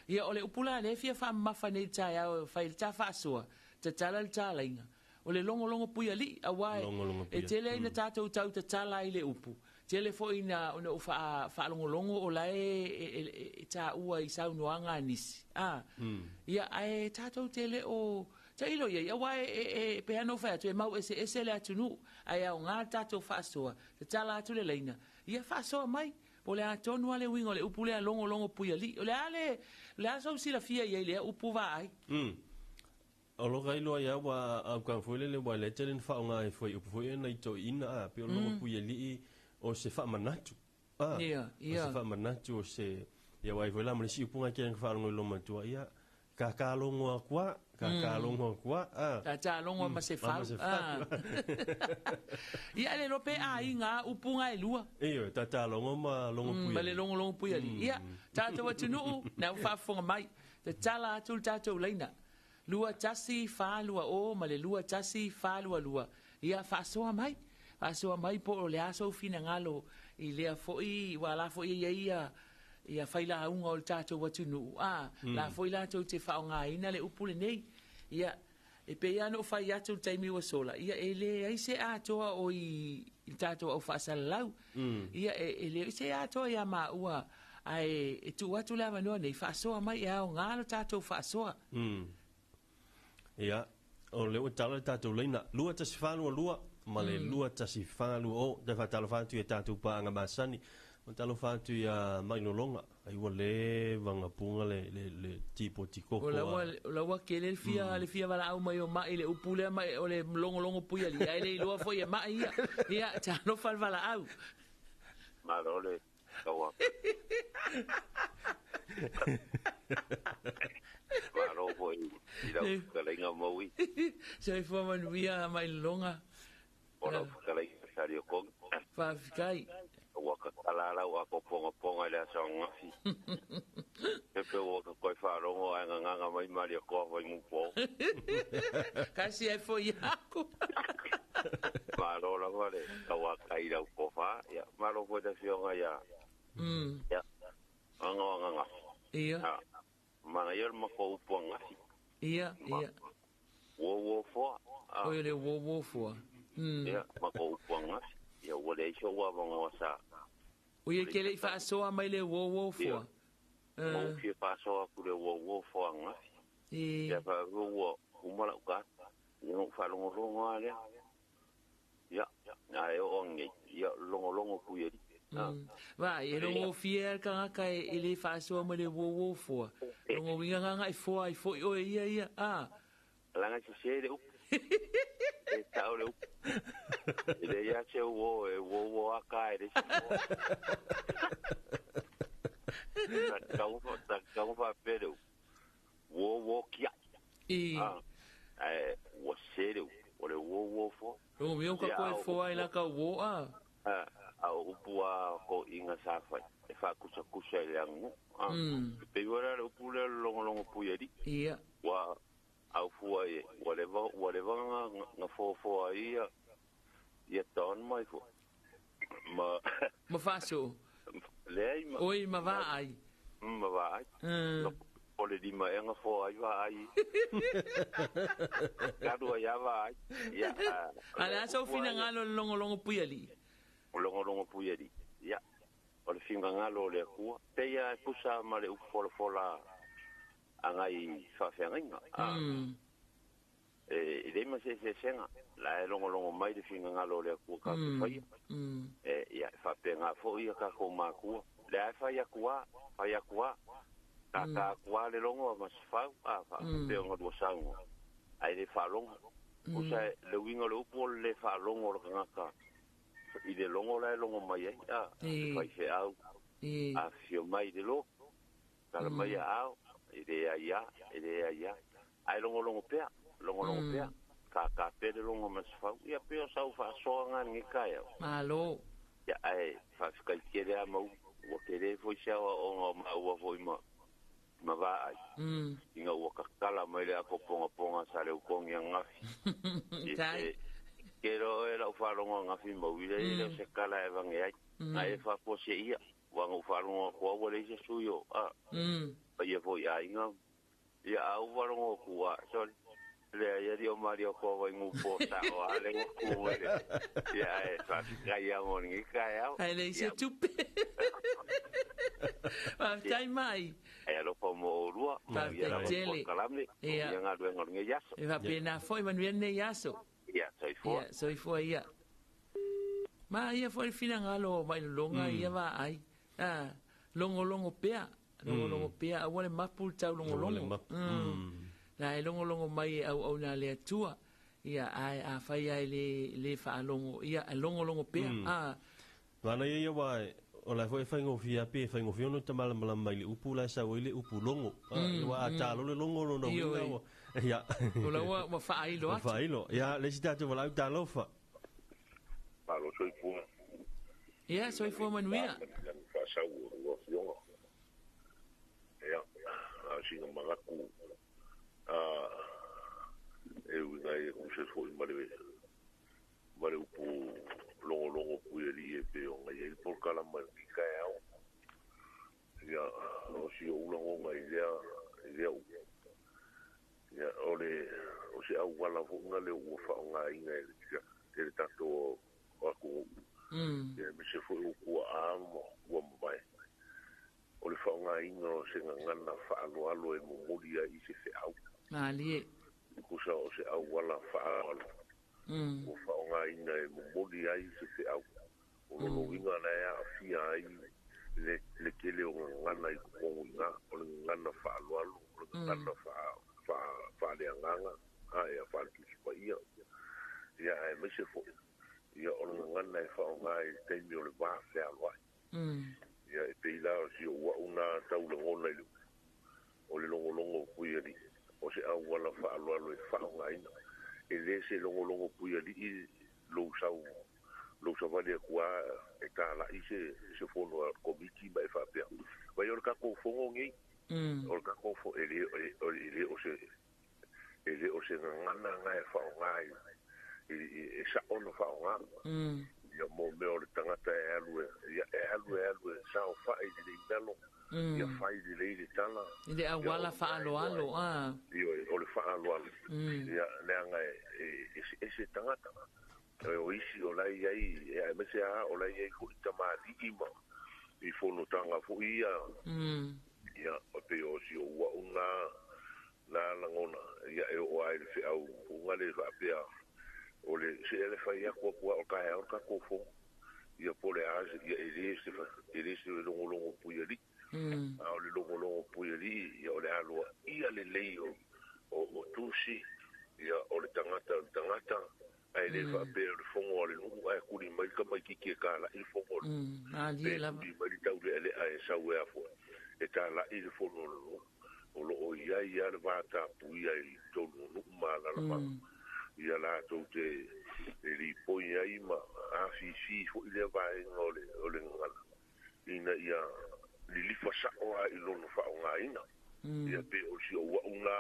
ia o le upula le fia fa mafa nei tai au fail ta faasoa te tala le talainga o le longo puia li awai e tele ina tatou tau te tala i le upu tele fo ina ona fa longo o la e ta ua i saunoanga nisi ia ai tatou tele o ta ilo ia awai e pe ano fa tu e mau ese le atunu ai au ngā tatou fa soa te tala atu le leina ia fa soa mai o le atonu ale wingo le upu le longo puia li o le ale so si la fia ia le upu va ai o lo gai loa ia wa au kan fuile le wa le telen fa nga e foi foi na to ina pe o lo pu li o se fa manatu se fa manatu o se ia wa foi la mo si punga ke fa ngo lo matua ia ka longo kwa ka longo kwa ta longo ma se fa ia le lope a inga upunga e lua ta longo ma longo pu le longo pu ia ta to tunu na fa fonga mai te tala tul tato leina lua tasi falua o ma le lua tasi falua ia fasoa mai po o le aso fina ngalo i lea foi wala foi ia faila unga o tato watunu la foi la to te faonga ina le upule nei ia e pe ia no fai atu taimi wa sola ia ele ai se atoa o i tato o fasalau ia ele se atoa ia ma ua ai e tu watu lava no nei fasoa mai ia o ngalo tato fasoa ia o le utala tatou leina lua tasi whanua lua ma le lua tasi whanua o te whatalo whantu e tatou paanga masani o talo whantu ia mainolonga ai ua le vangapunga le tipo tikoko o laua ke le fia wala au mai o mai le upule mai o le longo puia li ai le lua foi e mai ia tano fal wala au marole kawa Maro foi ira kalenga maui. Sei foi manuia mai longa. Ora kalenga sario kon. Fa fikai. Wa ka kalala wa ko ponga le songa. Pepe wa ko koi fa rongo nga mai mario ko vai mu po. Kasi e foi ako. Maro la vale kawa kaira ko fa ya maro foi da fionga ya. Ya. Anga. Ia. Mana ia mako upuanga. Ia. Wo fo. O le wo fo. Ia mako upuanga. Ia wo le sho wa bongosa. O ia ke le fa so mai le wo fo. O ke fa so ku le wo fo anga. Ia fa wo umala ka. Ia fa longo ale. Ia ai o nge ia longo ku ye. Vai, e longo fiel ka ele fa so mo le wo fo. Longo winga nga i fo o ia. Langa se le. E tau le. Ele ia che wo aka ele. Kau fa pero. Wo kia. Wo se le. O le wo fo. Longo winga ka ko fo ai la ka wo au upua ko inga safa e fa kusa le angu pe ora le upula longo puieri ia wa au fua e whatever nga fo ia ia ton mai fo ma faso lei oi ma va ai o le lima e nga fo ai va ai kadu ya va ai ia ala so fina ngalo longo puieri longo puieri ia o le finga ngalo le ku te ia kusa ma le fola angai fa fenga le ma se senga la longo mai le finga ngalo le ku ka fai ia fa penga fo ia ka ko ma ku le ai fai akua ka kua le longo mas fau te o ngā sango ai le whalonga o sa le winga le upo le whalonga o ngaka i le longo lai longo mai ai fai se au a fio mai le lo kala mai au i le ia ai longo pea ka pere longo mas fau ia peo sau fa soanga ngi kai malo ya ai fa ska kere a mau o kere foi xa o ma o foi ma va ai inga o kakala mai le ako ponga sa le ukong yang ngafi kero era o falonga ngafi mo ile ile se kala e vange ai fa po se ia wa ngo falonga ko o le se suyo pa ye foi ai nga ya au falonga kuwa so le ia dio mario ko wa ngu po sa o ale ku ya e fa kai ang ngi kai au ai le se tupe tai mai e lo como rua ia la kalamni ia nga do ngor ngi yaso e va pena foi manuel ne yaso ia soi foi ia ma ia foi fina ngalo mai longa ia va ai longo pea a wale mapul tau longo na longo mai au na le tua ia ai a fai ai le fa longo ia longo pea Wana ia wa o la foi faingo fia pe faingo fio no tamala mala mai le upu la sa wele upu longo wa ta lo le longo no no ya o la wa fa ilo ya le sita te wala talofa palo soi fu ya soi fu manuia fa sa wo fio ya asi no magaku e unai o se foi mare upu longo pueri e pe o ngai por kala mai kai au ya o si o longo mai ya o si au wala fo nga le o fa nga inga e tato o ku ya me se foi o ku o mai o le fa nga inga o se nga na fa alo e mo modia i se au ali ku sa o se au wala fa alo o fa nga ina e modi ai se fe au o no winga na ya fia ai le kele o ngana i ko nga o ngana fa alu o ngana fa le nganga ai fa tu pa ia ya e me se fo ia o ngana fa nga i te mi o le ba fe alu ya e pe la si o una tau le ngona i o le longo puiri o se au wala fa alu e fa nga ina ele se longo puia di lo sa vale kwa e ka la ise se fono komiti ba fa pe ba yo ka ko fongo ngi o ka ko fo ele o se ngana nga e fa ngai e sa ono fa nga yo mo me o tangata e alu sa o fa i di dalo ya fa i di le tala ide awala fa alo yo o le fa alo ya nga ese tangata o isi o lai ai e me se a o lai ai fu tamari ima i fono tanga fu ia ya o pe o si o wa una na langona ya e o ai fe au unga le fa pe o le se ele fa ia ko o ka ko fo ia pole a ia irisi longo puiri a o le longo puiri ia o le alo ia le leo o tusi ia o le tangata ai le fa pe o fongo le no ai kuri mai ka mai ki ka la il fongo ali la mai tau le ai sa we afo e ta la il fongo o lo o ia le vata puia i tonu no mala la ia la to te li poi ai ma a fi fo ile vai o le ngala ina ia li fa sa o ai lo no fa nga ina ia pe o si o una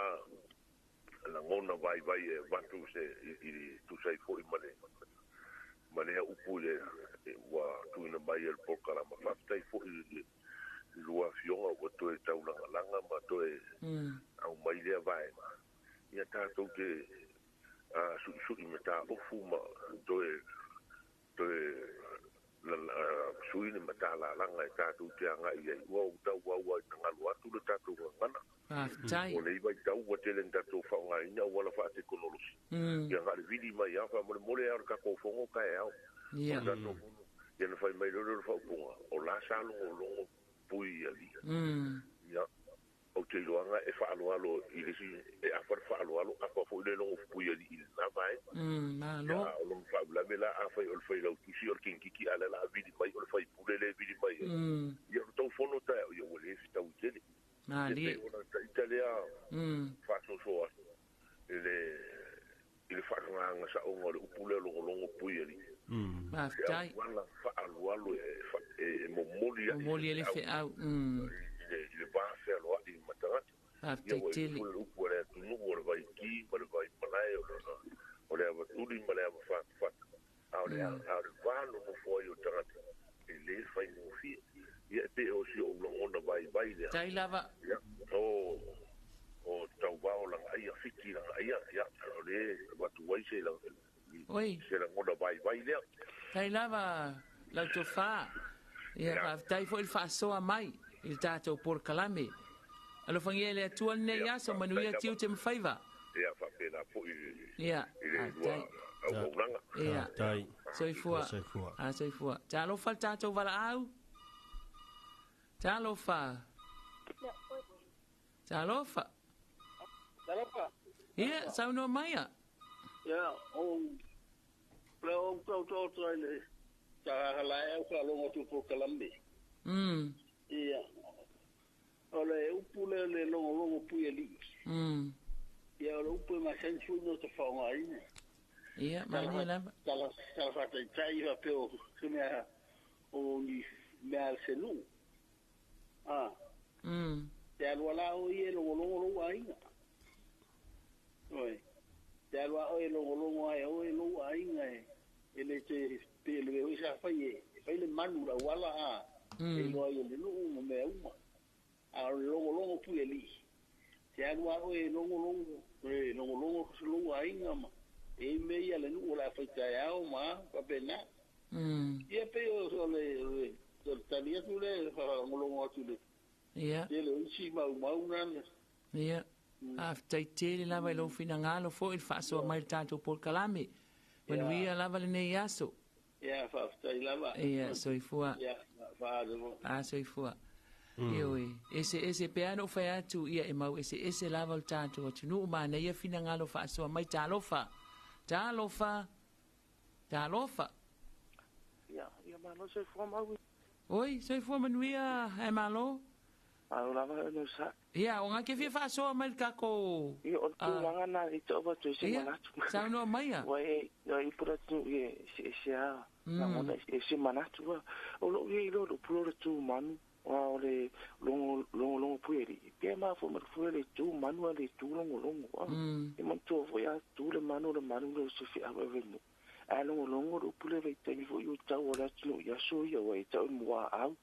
la ngona vai e vantu se i tu sai fo i mane upule wa tu ina mai el pokala ma fa tai fo i lua fionga o to e tau langa ma to e au mai le vai ia ta to ke su i meta o fuma to e la su i meta la langa ta tu te anga i wa tanga lua tu ta tu ngana o le vai tau wa tele ta tu fa nga ina wala fa te konolos ia nga le vidi mai ya fa mole ar ka ko fongo ka e au ia no fai mai lo fa punga o la sa lo pui ali. Ya. O te loanga e whaalualo I lesi e awhar whaalualo a kwa fwile longo pui ali I na vai. Malo. Ya, o longo whaulame la a whai o le whai lau tusi o le kinkiki ala la a vidi mai o le whai pulele vidi mai. Ya, o tau whono tae o ia wale efi tau tele. Mali. Ya, ona ta italea whaso soa. Ile whaanga sa o ngore upule longo pui ali. Maftai. Ya, wala whaalualo e momoli ali. Momoli ali fe au. Le base lo I matangati ya tele o le tunu o le vai ki o le vai malai o le avatuli malai fa a le valo mo foi o tangati e le fai mo fi ia pe o si o longa vai le tai lava o tau bao la ai fiki la ai ya o le watu wai se la oi se la ngona vai le tai lava la tofa ia tai foi il faso a mai il tato por calame alo fangiele tua ne ya so manuia tiu te mfaiva ia fa pena po ia ia tai soifua soifua talo fa tato vala au talofa ia sauno maia ia o leo to ile ta hala e ko lo tu por calame ia ole upule le longo pui ali ia ole upu ma sensu no te fonga ina ia ma ni la tala fa tai va peo kumia o ni mal selu te alwala o ie longo ainga oi te alwa o longo ai o lo ainga ele te pele o sa fai le manu la wala e lo ai le no me uma a longo pui ali te alwa o longo lo ainga ma e me ia le no la fai tai au ma pa pena ia pe o le tania tu le longo tu le ia le si mau nan ia after tele lava lo fina ngalo fo il faso mai tanto por calame when we lava le nei aso ia fa after lava ia soifua ia fa soifua Ioi, ese peano fai atu ia e mau ese lava o tātou atu nu mana ia fina ngalo fa asoa mai talofa ia malo soifua mau oi soifua manuia e malo au lava no sa ia o ngake fi fa asoa mai kako ia o tu langa na i to ba tu se manatu sa no mai ia wai i pura tu ie se a na mona se manatu o lo ie lo pura tu manu o le longo pueri pe ma fo mer fuele tu manu le tu longo e man to vo ya tu le manu lo se fi ave venu a longo lo pule ve te mi vo yu ta o la tu ya so ya wai ta mo au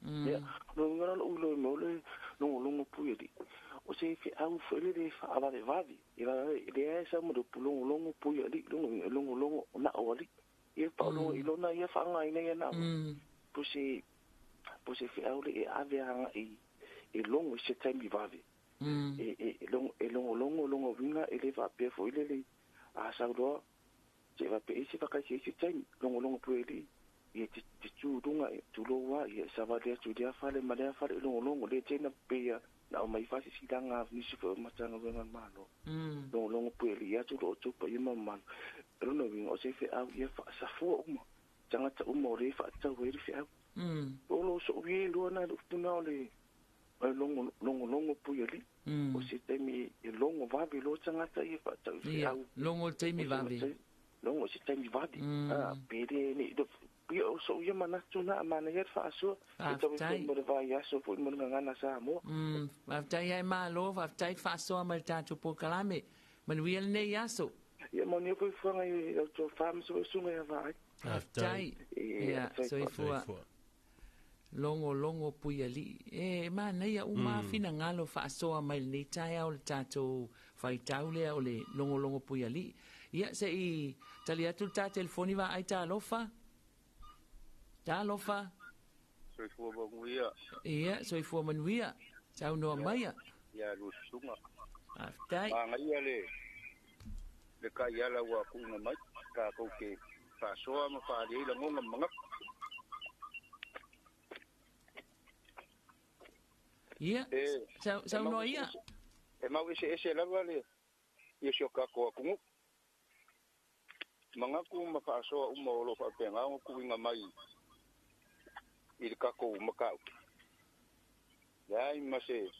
ya lo le longo pueri o se fi au fuele de fa ava de vavi ile esa mo do longo pueri longo na o li e pa lo ilona ia fa nga ina na po se fi au le ave anga e longo se taimi vavi longo vinga ele va pe fo ile a sa do se va pe se va ka se taimi longo pueli e te tu dunga tu lo wa e sa va le tu dia fa le male fa longo le tena pe na mai fa si danga ni se fo matanga venga malo longo pueli ya tu lo tu pa yima man no vinga o se fi au ye fa sa fo tanga ta re fa ta we fi au Olo so vi luana tuna le longo pueli o se temi e longo vavi lo tanga ta e fa ta longo temi vavi longo se temi vavi pere ni do o so ye mana tuna mana ye fa so e mo va ya so fu mo ngana sa mo aftai ai malo aftai fa so mal tanto po calame man wi ne yaso ye mo ni fu fa ngai to fam so ya va aftai ya so fu longo pui ali ma nei a uma fina ngalo fa soa mai nei tai au tato fai taule o le longo pui ali ia se I tali atu ta telefoni va ai talofa soifua manuia ia soifua manuia tau no mai ia lu sunga aftai ngai le kai ala wa kunga mai ka ko ke fa soa ma fa le ngonga manga Ia, sa no ia. E mau ese lava le. Ia sio ka ko kungu. Mangaku mafaasoa uma o lo fa penga o kuinga mai. I ka ko makau. Ya i mase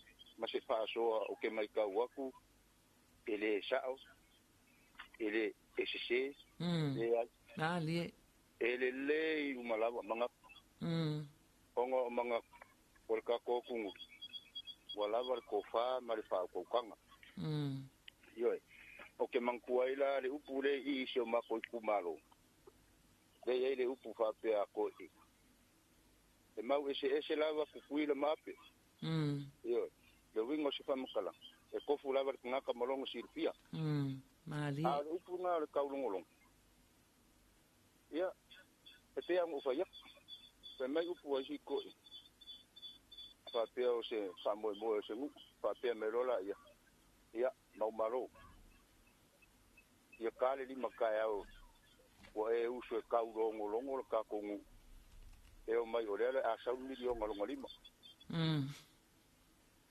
faasoa o ke mai ka waku. Ele sao. Ele ese. Ali. Ele le umalawa mangaku. Ongo manga por ka ko kungu. Wala war ko fa mari fa ko kanga. Yoi. Oke mangkuaila le upu le I sio mako kumalo. Le upu fa pe a ko I. E mau ese lava kukuila mape. Yoi. Le wingo se fa makala. E kofu lava ngaka malongo sirpia. Mali. A le upu nga le kaulongolong. Ya. E pe ang ufa yak. Pe mai upu a si ko I. Fa pe o se Samoa mo se ngu. Fa pe merola ya. Ya, mau malo. Ia kale lima kai au. Wa e usu e kau longo le ka kongu. E o mai o lele a sau milionga longa lima.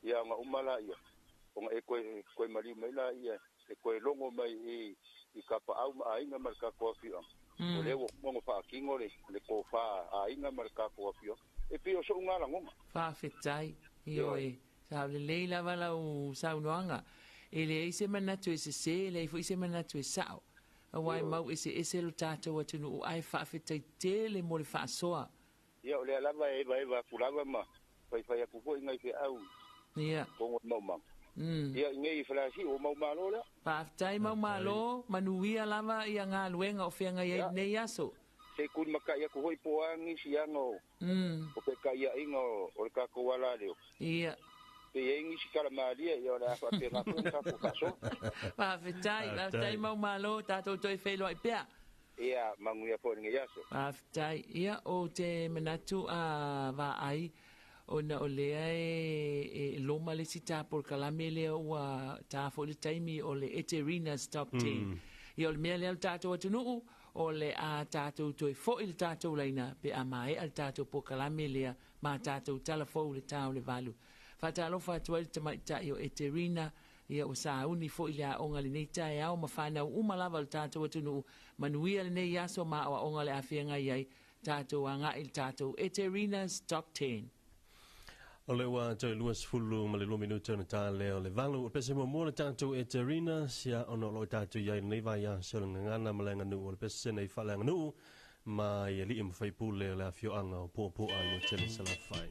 Ia nga umala ia. Onga e koe mali mai la ia. E koe longo mai I kapa au ma ainga marka koafia. O lewo mongo wha kingo le ko wha ainga marka koafia. E pio so unga langonga. Wha fetai. Io e. Sa le leila wala o sau noanga. Ele ise manatu ese se, ele ise manatu e sao. A wai mau ese lo tātou atunu o ai whaafetai tele mo le whaasoa. Ia, o le alava eva kulawa ma. Whai aku hoi ngai te au. Ia. Kongo maumang. Ia, ngai whalasi o maumalo la. Whaafetai maumalo, manuia lava ia ngā luenga o whianga ia nei aso. Se kun maka ia ku hoi poangi si ango. O pe ka ia ingo o le kako wala leo. Ia. Pe yengi si kala malia ia la fa pe ngako kako kaso. Whaafetai maumalo, tātou toi whelua I pea. Ia, manguia po nge yaso. Whaafetai, ia o te manatu a wa ai. O na o lea e loma le si tāpor kalame lea ua tāfo le taimi o le Eterina's Top 10. Ia o le mea lea le tātou atunuu o le a tātou toi fo I le tātou laina pe a mai al tātou po kalame lea ma tātou talafou le tāu le valu. Fatalofa atuai le tamaitai o Eterina ia o sa uni fo I le a onga le nei tae au ma whanau umalawa le tātou atunuu manuia le nei aso ma o onga le awhianga iai tātou a ngā il tātou Eterina's Top 10. O le ua toi luas fulu ma le 2 minuta na tā leo le valu o pese mo le tātou e terina sia ono lo tātou iai nei vai a se ngana ma le nganu o le pese nei whale nganu ma i li im whai pule le a fio anga o pōpō a no tele sala whai.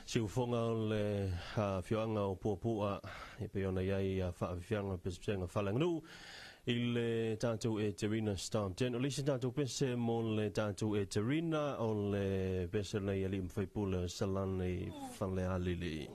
siufonga o le whioanga o puapua e pe ona iai whaafianga pesenga whalangnu i le tātou e Terina Storm Jen o lisi tātou pese mo le tātou e Terina o le pese nei ali mwhaipula salan i whanle alili.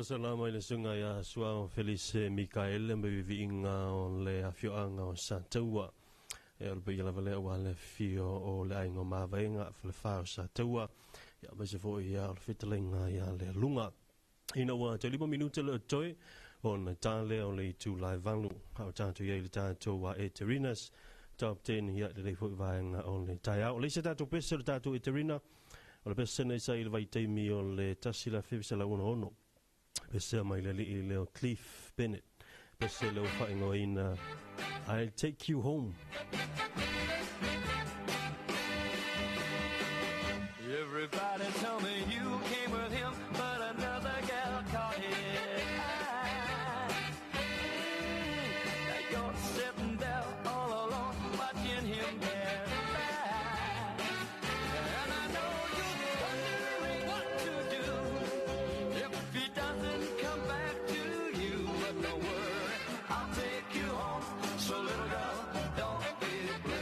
salama i le sunga ia sua o Felice Mikael me viinga o le afioanga o Santaua. E o le bai lava lea ua le fio o le aingo mawainga le whao Santaua. Ia mai se fo ia o le fitalenga ia le lunga. Ina ua te 5 minuta le toi o na tale o le tu lai vangu. Hau tātou ia i le tātou wa e Terinas. Top 10 ia le fo i vaenga o le tai au. Le se tātou pesa le tātou e Terina. O le pesa nei sa i le vai teimi o le tasila fibisa la una ono. Pesa mai le li leo Cliff Bennett. Pesa leo whaingo ina I'll Take You Home. Everybody tell me you came with him, but another gal caught it. Now you're sitting there all alone, watching him pass by. And I know you're wondering what to do if he doesn't come back to you. But no worry, I'll take you home, so little girl, don't be blue.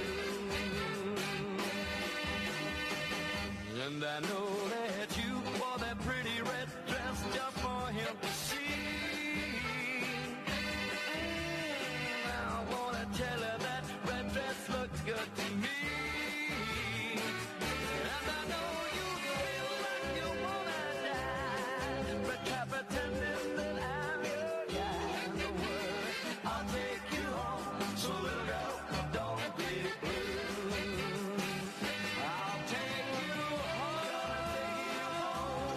And I know that you wore that pretty red dress just for him to see. I wanna tell her that red dress looks good to me. And I know you feel like you wanna die, but try pretending that I'm your guy. Don't worry, I'll take you home, so little girl, don't be blue. I'll take you home,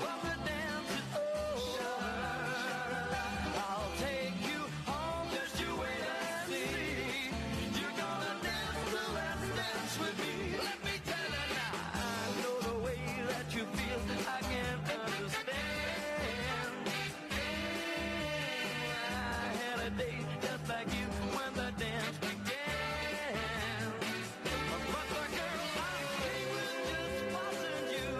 when the dance is over. I'll take you home, just you wait and see. You're gonna dance the last dance with me. Let me tell you now, I know the way that you feel, I can't understand. I had a date just like you when the dance began. But the girl I came with just wasn't you.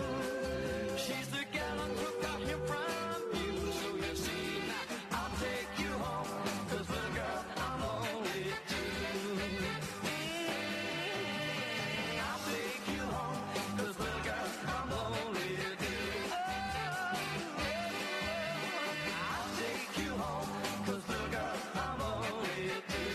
She's the gal who took out here from you. So you see now, I'll take you home, 'cause little girl, I'm lonely too. I'll take you home, 'cause little girl, I'm lonely too. I'll take you home, 'cause little girl, I'm lonely too.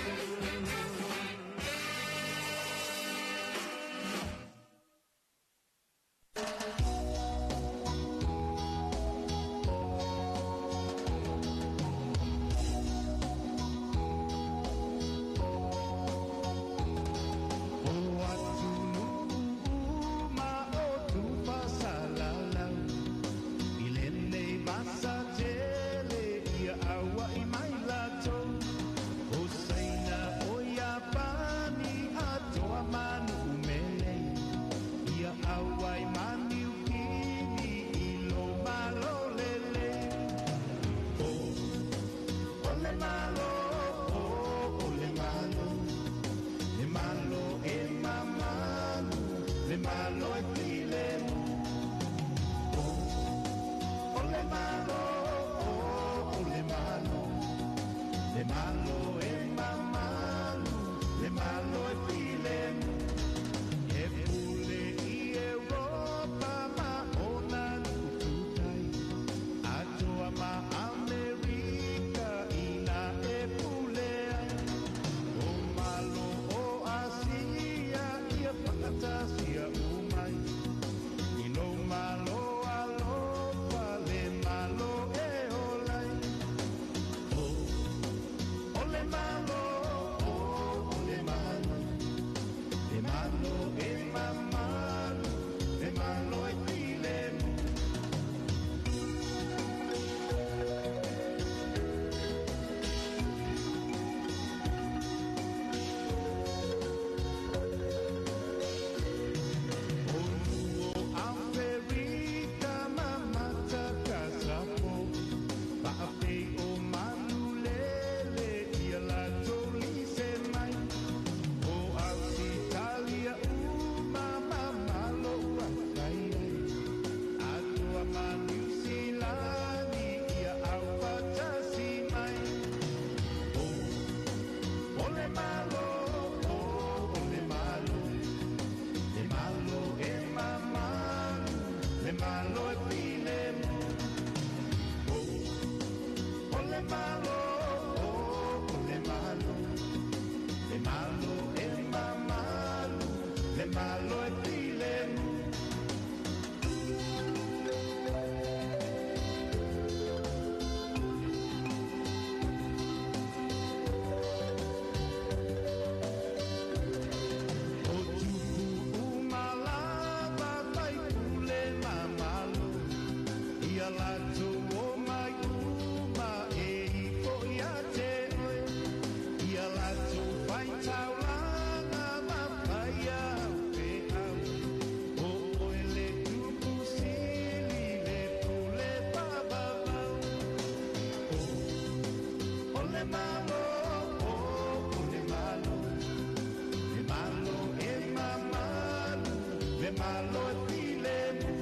le malo e pile mu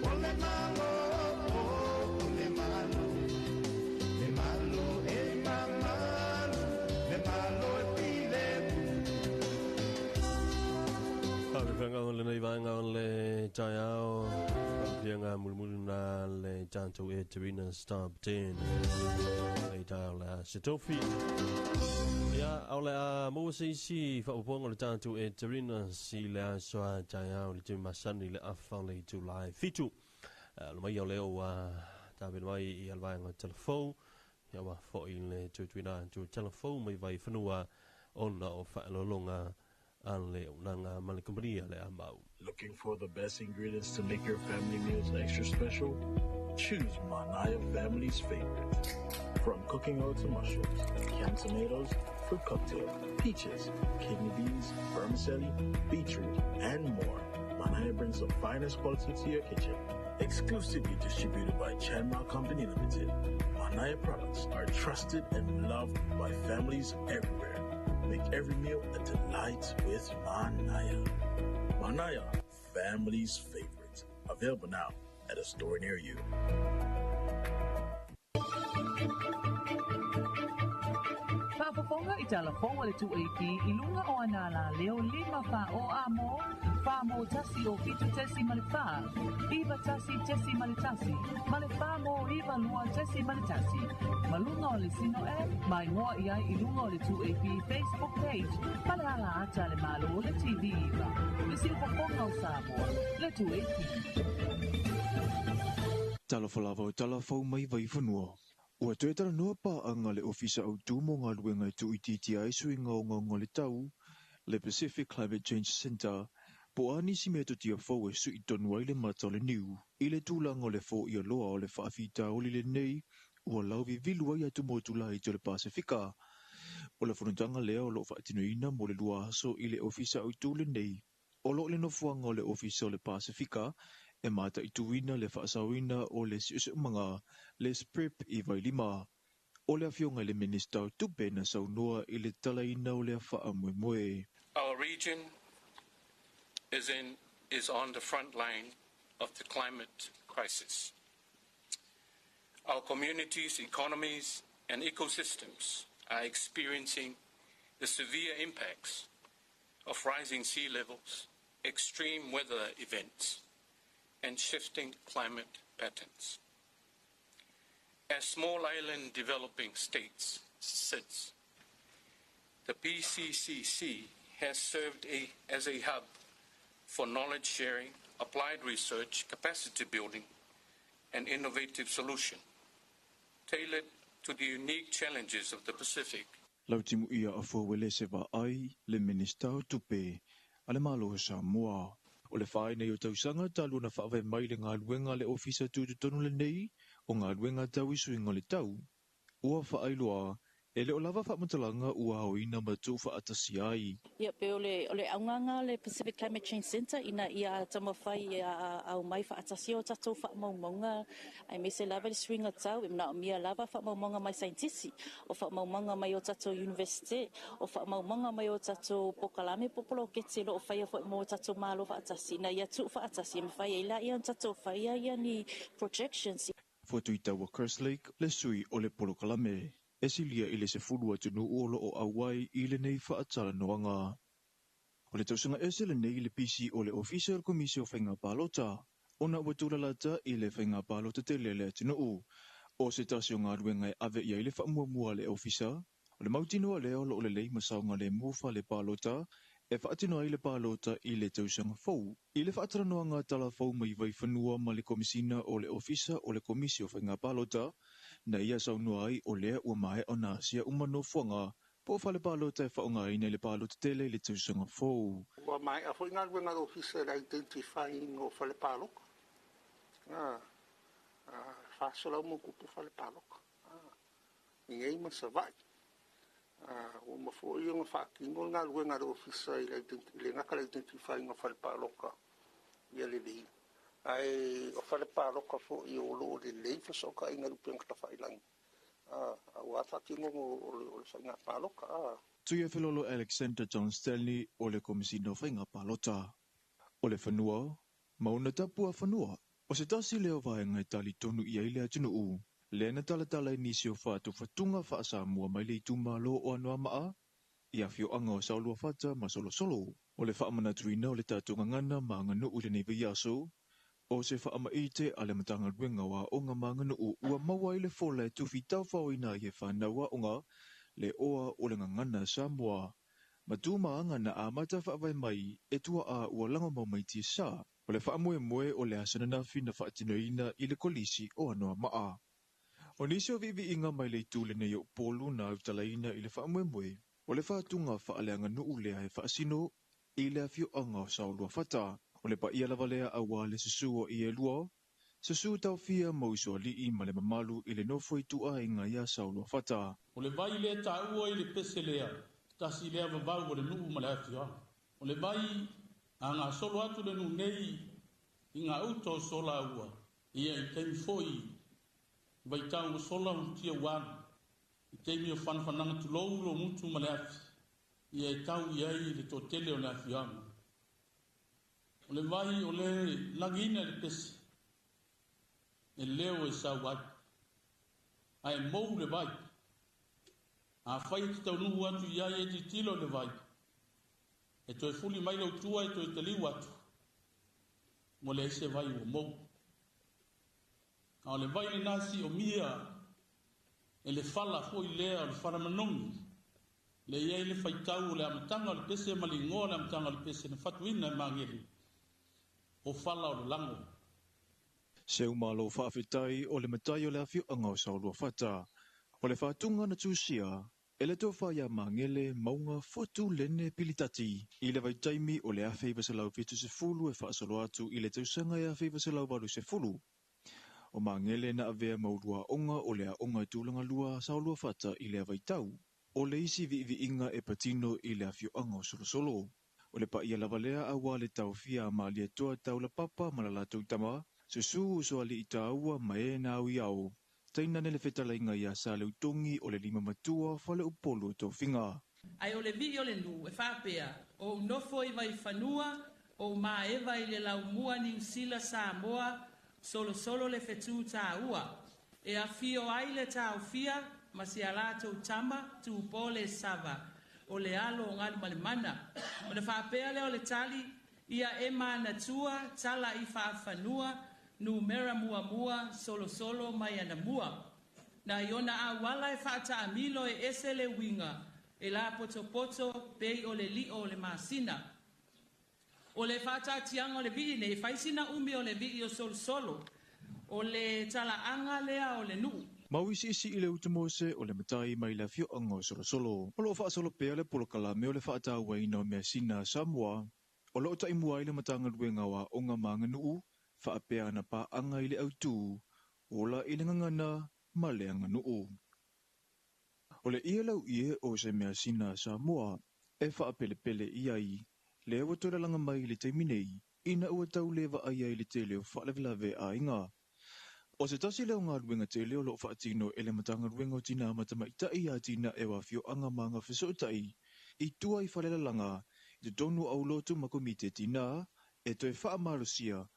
o le malo o le malo e mamalo le malo e pile mu Whanga o le nei vanga o le tai ao Pianga mulmuluna le tanto e Terina Star 10 Le tai ao le Setofi Ia au le a mo se si whauponga le tanto e Terina si le a soa tai ao le tui masani le afang le July fitu Lo mai au leo tabe mai I alvanga o telefon Ia wa fo I le tuituina tu telefon mai vai whanua ona o whaelolonga Looking for the best ingredients to make your family meals extra special? Choose Manaya Family's favorite. From cooking oil to mushrooms, canned tomatoes, fruit cocktail, peaches, kidney beans, vermicelli, beetroot, and more. Manaya brings the finest quality to your kitchen. Exclusively distributed by Chanma Company Limited. Manaya products are trusted and loved by families everywhere. Make every meal a delight with Manaya. Manaya, family's favorite. Available now at a store near you. Whaapaponga I Talofa le tuaiti I lunga o anala leo 5 wha o amo wha mo tasi o fitu tesi malifaa iwa tasi tesi malitasi malifaa mo iwa lua tesi malitasi malunga o le sino mai ngoa iai I lunga o le tuaiti Facebook page malahala ata le malo o le TV iwa le silpaponga o Samoa le tuaiti Talofa lava o talafau mai vai whanua. Ua tue tala noa pa anga le ofisa au tūmo ngā luenga I tu iti ai sui ngā le tau, le Pacific Climate Change Center, po ani si mea tia fau e sui tonu ai le mata le niu, I le tūlanga o le fo I aloa o le whaafita o le nei, ua lau vivilu ai atu motula I te le Pasifika. O le whanutanga lea o lo whaatinuina mo le lua aso I le ofisa au tū le nei, o lo le nofuanga o le ofisa o le Pasifika, e mata I tuina le whaasawina o le siusumanga, le SPRIP I vai lima. O le afionga le minister tupe na saunua I le talaina o le wha moe moe. Our region is on the front line of the climate crisis. Our communities, economies, and ecosystems are experiencing the severe impacts of rising sea levels, extreme weather events, and shifting climate patterns. As small island developing states sits, the PCCC has served as a hub for knowledge sharing, applied research, capacity building, and innovative solution, tailored to the unique challenges of the Pacific. Lautimu ia a fuawele se wa ai le minister tupe, ale malo Samoa. O le whae nei o tausanga talu na whawe mai le ngā luenga le ofisa tūtutonu le nei, o ngā luenga tau isu inga le tau. Ua whaailoa, e le o lava whaamatalanga ua hoina matu whaatasi ai. Ia pe o le aunganga le Pacific Climate Change Center ina ia tamawhai au mai whaatasi o tatou whaamaumaunga ai me se lava le swinga tau imna o mia lava whaamaumaunga mai saintisi o whaamaumaunga mai o tatou universite o whaamaumaunga mai o tatou pokalame popolo ke te lo o whaia fo mo tatou malo whaatasi na ia tu whaatasi me whaia ila ia tatou whaia ia ni projections. Fuatuita wa Curse Lake le sui o le polokalame. Esilia I le se fulu atunu olo o awai I le nei whaatala noanga. O le tausanga ese le nei le PC o le Official Commission whainga palota. Ona watulalata I le whainga palota te lele atunu u. O se tasio ngā ruenga ave ia I le whamuamua le ofisa. O le mautinoa leo lo o le lei masaunga le mufa le palota. E whaatino ai le palota I le tausanga fau. I le whaatara noanga tala fau mai vai whanua ma le komisina o le ofisa o le komisio whainga palota. Na ia saunua ai o lea ua mae o nasia umano fuanga. Po whale palota e whaonga I le palota tele le tausanga fau. Ua mai a fwoi ngā ruenga ofisa le identifying o whale palok. Whaasolau mo kupu whale palok. Ngei ma sa vai. O mafo I ngā whaakingo ngā ruenga ofisa I le ngaka le identifying o whale paloka. Ia le lei. Ai o whale paloka fo I o lo le lei whasoka I ngā rupenga ta whailangi. Au a whaakingo o le whainga paloka. Tuia Felolo Alexander John Stanley o le komisino whainga palota. O le whanua, mauna tapua whanua. O se tasi leo vaenga tali tonu ia ilea tunu u. Lena talatala inisi o whātu whatunga whaasa mua mai le ituma lo o anua maa. Ia fio anga o saulua whata ma solo solo. O le whaamana tuina o le tātunga ngana ma nganu u le nevi aso. O se whaama ite a le matanga ruenga wa o ngā ma nganu u ua maua i le fola e tuwhi tau whawina i e whanaua o ngā le oa o le ngangana Samoa. Matuma anga na amata whaavai mai e tua a ua langa maumaiti sa. O le whaamue moe o le asana nafi na whaatinoina i le kolisi o anoa maa. O nisi o vivi inga mai le tūle nei o polu na utalaina i le whaamue moe. O le whaatunga whaaleanga nuu lea he whaasino i le afio anga o saulua whata. O le pa ia lava lea awa le susu o i e lua. Susu tau fia mauso li i ma le mamalu i le nofo i tua inga ia saulua whata. O le vai le ta ua i le pese lea, tasi lea vavau o le nuu ma le afia. O le vai a ngā solo atu le nuu nei i ngā uto sola ua. Ia i teimi foi, vai tau o sola untia wan. I teimi o whanwhananga tu lou lo mutu ma le afi. Ia i tau i ai le totele o le afia. O le vai o le lagina le pese. E leo e sa wai. Ai mou le vai. A whai ki tau nuhu atu i ai e ti tilo le vai. E toi fuli mai lau tua e toi taliu atu. Mo le ese vai o mou. A le vai le nasi o mia e le fala fo i lea o le fara manongi. Le iai le whaitau o le amatanga o le pese ma li ngoa le amatanga o le pese na fatuina e mangeri. O fala o le lango. Se umalo whaafetai o le matai o le afio anga o saulua whata. O le whātunga na tūsia, e le tofa ia mangele maunga fotu lene pilitati. I le vai taimi o le awhei vasalau fitu se fulu e whaasolo atu i le tausanga e awhei vasalau valu se fulu. O mangele na avea maurua onga o le a onga tūlanga lua saulua whata i le vai tau. O le isi vi inga e patino i le afio anga o solo solo. O le pa ia lavalea awa le tau fia ma lia toa tau la papa ma la latou tama. Susu usoali i tāua mae na au i au. Taina nele fetala inga ia sa le utongi o le lima matua fale upolo tō whinga. Ai o le vi o le nu e whapea, o nofo i vai whanua, o ma ewa i le laumua ni usila Samoa, solo solo le fetu tā ua. E a fio ai le tā ufia, ma si alato tama, tu pole sava, o le alo o ngali malimana. O le whapea le o le tali, ia e mana tua, tala i whanua, nu mera mua solo solo mai ana mua. Na iona a wala e whaata amilo e ese le winga, e la poto pei o le li o le masina. O le whaata tianga o le vii ne, e whaisina umi o le vii o solo solo, o le tala anga lea o le nu. Mauisi isi i le utamose o le matai mai la fio anga o solo solo. O lo wha solo pea le polokala me o le whaata waina o mea sina Samoa. O lo ta imua i le matanga ruenga wa onga manga nuu, whaapea na pa anga i le autu, ola i le ngangana ma le anga nuu. O le ia lau ie o se mea sina Samoa, e whaapelepele i ai, le awa tora langa mai le teiminei, ina ua tau lewa ai ai le tele o whaalevelave a inga. O se tasi leo ngā ruenga tele o lo whaatino e le matanga ruenga o tina matamaitai a tina e wafio anga manga whesotai, i tua i whalelalanga, i te tonu au lotu makomite tina, e toi whaamarosia,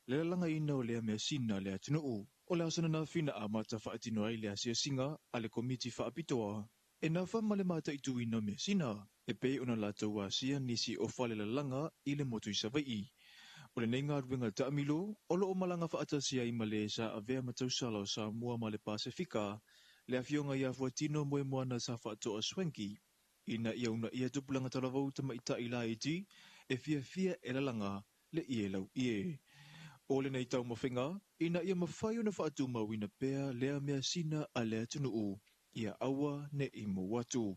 le langa ina o lea mea sina lea tinuu. O le asana na fina a mata whaatino ai lea sia singa a le komiti whaapitoa. E na whamale mata i tu ina mea sina. E pei ona lātou a sia nisi o whale la langa i le motu i savai. O le nei ngā ruenga ta amilo, o lo o malanga whaatasia i Malesa a vea matausala o Samoa ma le Pasifika, le afionga i a fuatino moe moana sa whaatoa swanki. Ina ia una ia tupulanga talavau tama ita i la iti, e fia e la langa le ie lau ie. O le nei tau mawhinga, ina ia mawhai o na whaatu mawina pea lea mea sina a lea tunuu, ia awa ne i watu.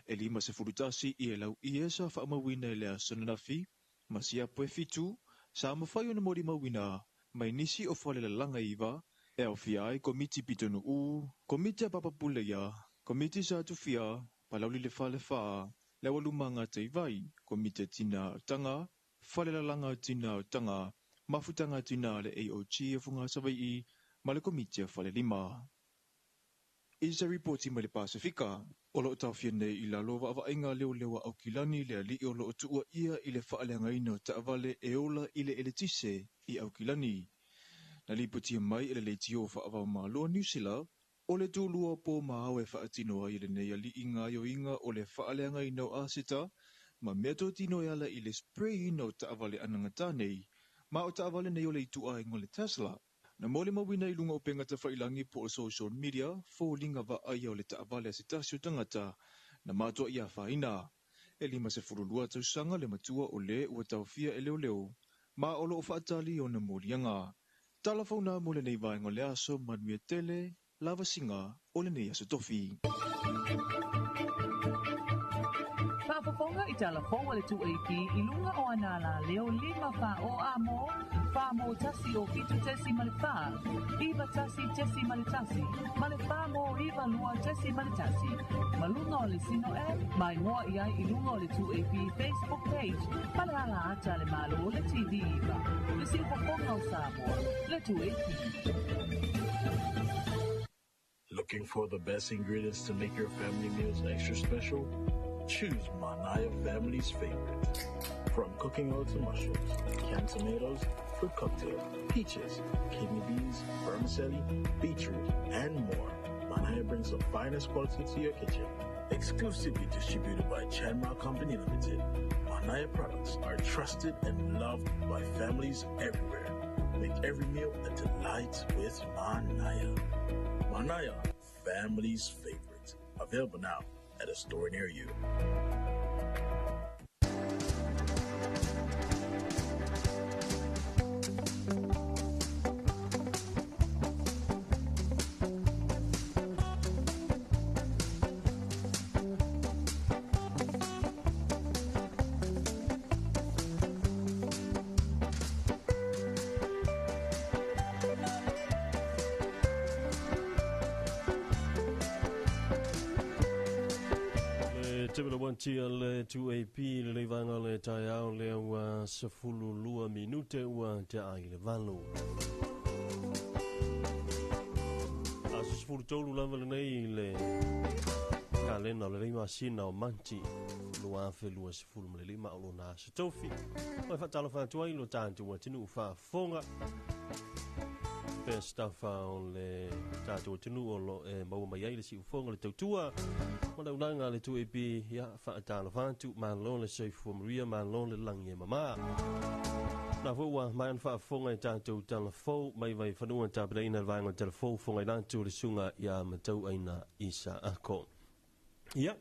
E lima se furutasi ia lau ia sa wha mawina e lea sananafi, masia poe fitu, sa mawhai o na mori mawina, mai nisi o whale la langa iwa, e au fiai komiti pitonu komiti a papapule ia, komiti sa atu fia, palauli le whale wha, le walumanga te iwai, komite tina tanga, whale la langa tina tanga, mafutanga tina le AOG e funga savai I, ma le komiti a whale lima. I se ripoti mai le Pasifika, o lo tau fia nei I la lova ava inga leo lewa au kilani le ali o lo tua ia I le whaaleanga ino ta avale e ola I le tise I au kilani. Na liputia mai ele le tio whaava maalua New Zealand, o le tūlua po maawe whaatinoa I le nei ali inga yo inga o le whaaleanga ino asita, ma mea tō tino e ala I le spray ino ta avale anangata nei, ma o ta avale nei o le itua ingo le Tesla. Na mole mawina I lunga o pengata whailangi po o social media, fo linga wa aia o le ta avale asitasio tangata, na matua ia whaina. E lima se furulua tausanga le matua o le ua tauwhia e leo leo, ma o lo o whaatali o na molianga. Talafona mo le nei vaenga le aso manuia tele, lava singa o le nei aso tofi. Whaapaponga I Talofa le 2AP I lunga o anala leo 5 wha o amo, wha mo tasi o fitu tesi male wha, iwa tasi tesi male tasi, male wha mo iwa lua tesi male tasi. Malunga o le sino e, mai moa ia I lunga o le 2AP Facebook page, male ala ata le malo o le TV iwa. Le si upaponga o Samoa, le 2AP. Looking for the best ingredients to make your family meals extra special? Choose Manaya Family's Favorite. From cooking oil to mushrooms, canned tomatoes, fruit cocktail, peaches, kidney beans, vermicelli, beetroot, and more. Manaya brings the finest quality to your kitchen. Exclusively distributed by Chanma Company Limited, Manaya products are trusted and loved by families everywhere. Make every meal a delight with Manaya. Manaya, family's favorite. Available now at a store near you. Tebela wantia le 2AP le leivanga le tai au le ua sefulu lua minute ua te ai le valo. Aso sefulu tolu lava le nei le kalena le leima sina o manti lua afe lua sefulu ma le lima o lona se tofi. Mai whatala whātuai lo tātu wa tinu wha fonga. Pea stafa o le tātu tinu o lo maua mai ai le si ufonga le tautua. Mana unanga le 2AP ia whaatala whantu ma lo le seifu maria ma lo le langi e mama. Na fua mai an whaafonga I tātou talafou mai vai whanua tāpina ina vaenga talafou fonga I nātu le sunga ia matau aina isa ako. Ia,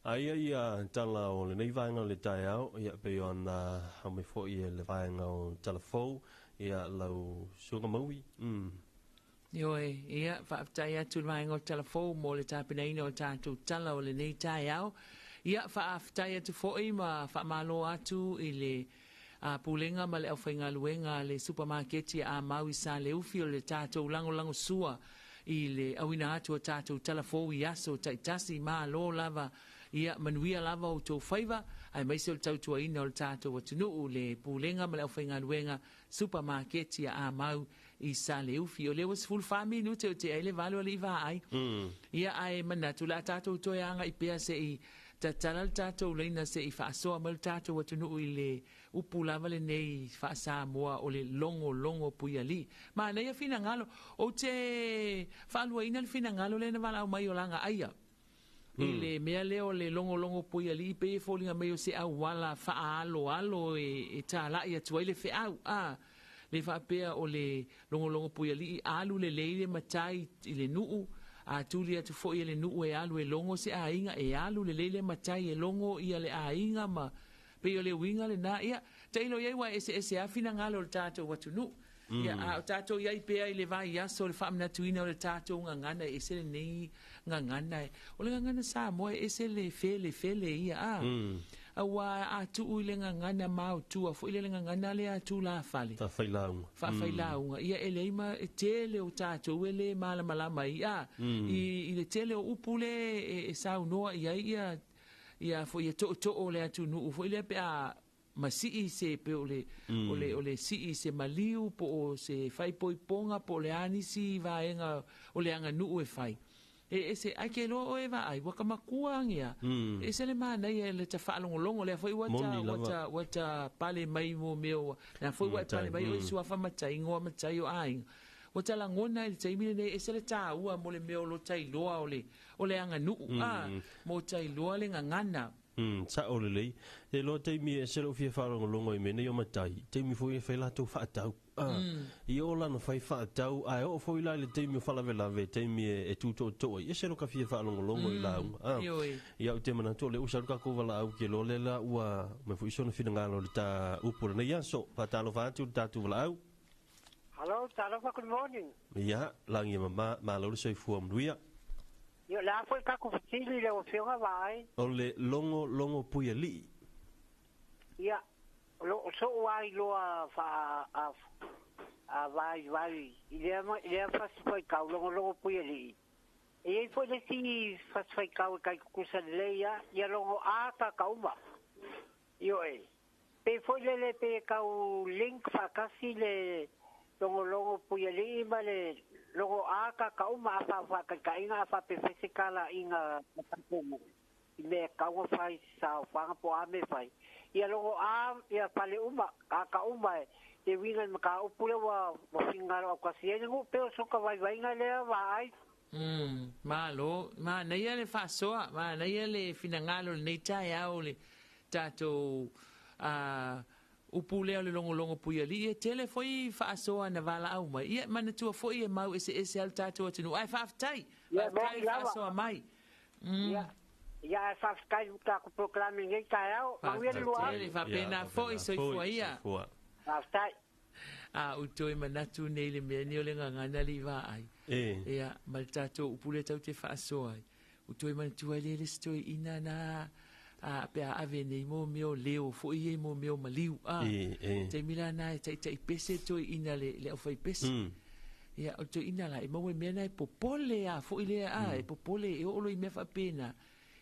aia ia tala o le nei vaenga le tai au ia pe ona hame fo ia le vaenga o talafou ia lau sunga maui. Ioe, ia, whaafitai atu le vaenga o talafou mo le tāpina ina o tātou tala o le nei tai au. Ia, whaafitai atu fo'i ma whaamalo atu I le pulenga ma le awhainga luenga le supermarketi a Maui sa le ufi o le tātou lango sua I le awina atu o tātou talafou I aso taitasi ma lo lava ia manuia lava o tō whaiva ai maise o tautua ina o le tātou atunuu le pulenga ma le awhainga luenga supermarketi a Mau I sa le ufi o le was full family no te o te ele valo le iwa ai ia ai manatu la tātou toi anga I pea se I tatala le tātou leina se I whaasoa ma le tātou atunuu I le upu lava le nei Samoa o le longo puia li ma nei a fina ngalo o te whalua ina le fina ngalo le na wala o mai o langa aia I le mea leo le longo puia li pe e fōlinga mai o se au wala whaalo e tā lai atua I le whiau le whapea o le longo puia li I alu le leile matai I le nuu a tuli atu fo I le nuu e alu e longo se a inga e alu le leile matai e longo I le a inga ma pe o le winga le na ia teilo iai wa ese a fina ngalo le tātou watu nu ia a tātou iai pea I le vai aso le whaamina tuina o le tātou ngangana ese le nei ngangana o le ngangana Samoa ese le fele ia awa a tuu I le ngangana mau tua fo I le ngangana le a tu la fale whawhailaunga ia e leima e tele o tātou e le malamalama ia I le tele o upule e saunoa ia fo ia to o le atu nu fo ile pe a masii se pe o le si se maliu po o se fai poiponga po le anisi vaenga o le anga nu e fai e se ai ke lo e va ai wa kama kuangia e se le mana ia le ta fa longo le foi wata pale mai mo meo na foi wa pale mai o sua fa matai ngo matai o ai o ta la ngona le tai mine e se le ta ua mo le meo lo tai loa o le anga nu mo tai loa le ngana sa o le e lo te mi e se lo fia fa longo i mene o matai te mi foi fa la to fa tau i o la no fai fa tau ai o foi la le te mi fa la vela ve te mi e tu to e se lo ka fia fa longo i la ia o te mana to le usa ka ko vala au ke lo le la ua me foi sona fina ngalo le ta upo na ia so pa ta lo fa tu ta tu vala au hello Talofa, good morning ia langi ma lo le soi fu am luia yo la foi ka ko fili le o fionga vai o le longo pui ali ia lo so wai lo a vai ile fa foi ka longo pui ali e foi le si fa foi ka ku sa leia ia longo a ka uma yo pe foi le pe ka link fa kasi le longo pui ali ma le logo aka ka uma fa ka inga fa pe fisikala inga tapumu me ka wa fai sa fa po ame fai ia logo ia pale uma ka uma e winga ka upule wa singaro ka siene go pe so ka vai inga le vai malo ma na ia le fa so ma na ia le finangalo nei tai au le tato upule le longo pui ali e tele foi fa so na vala au mai ia mana tu foi e mau ese al tato tinu ai fa tai fa so mai ia fa kai ka ko proclame ngai kai au ma ia lu ai fa pena foi so foi ia fa tai u toi mana tu nei le me ni le ngana li va ai ia mal tato upule tau te fa so ai u toi mana tu ali le stoi ina na pe ave nei mo meo leo fo ie mo meo maliu te milana te pese to ina le o fai pese ia o to ina la e mo me na popole fo ile e popole e o lo i me fa pena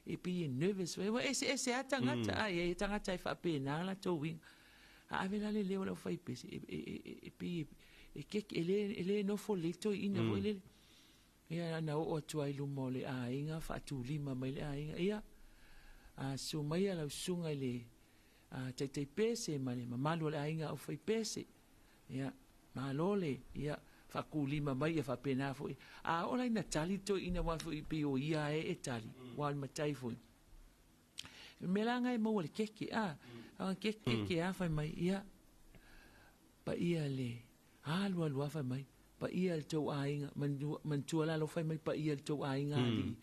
e pi nervous we ese atangata e tangata fa pena la to wing ave la le leo le fai pese e pi e ke ele no fo le to ina fo ile ia na o to ai lu mole inga fa tu lima mai inga ia so mai ala sunga le te pese male mamalo le ainga o fai pese ia malole ia fa kulima mai fa pena foi ola ina tali to ina wa foi pe o ia e tali wan matai foi melanga e mo le keke keke fa mai ia pa ia le lu fa mai pa ia le to ainga man tu ala lo fa mai pa ia le to ainga ali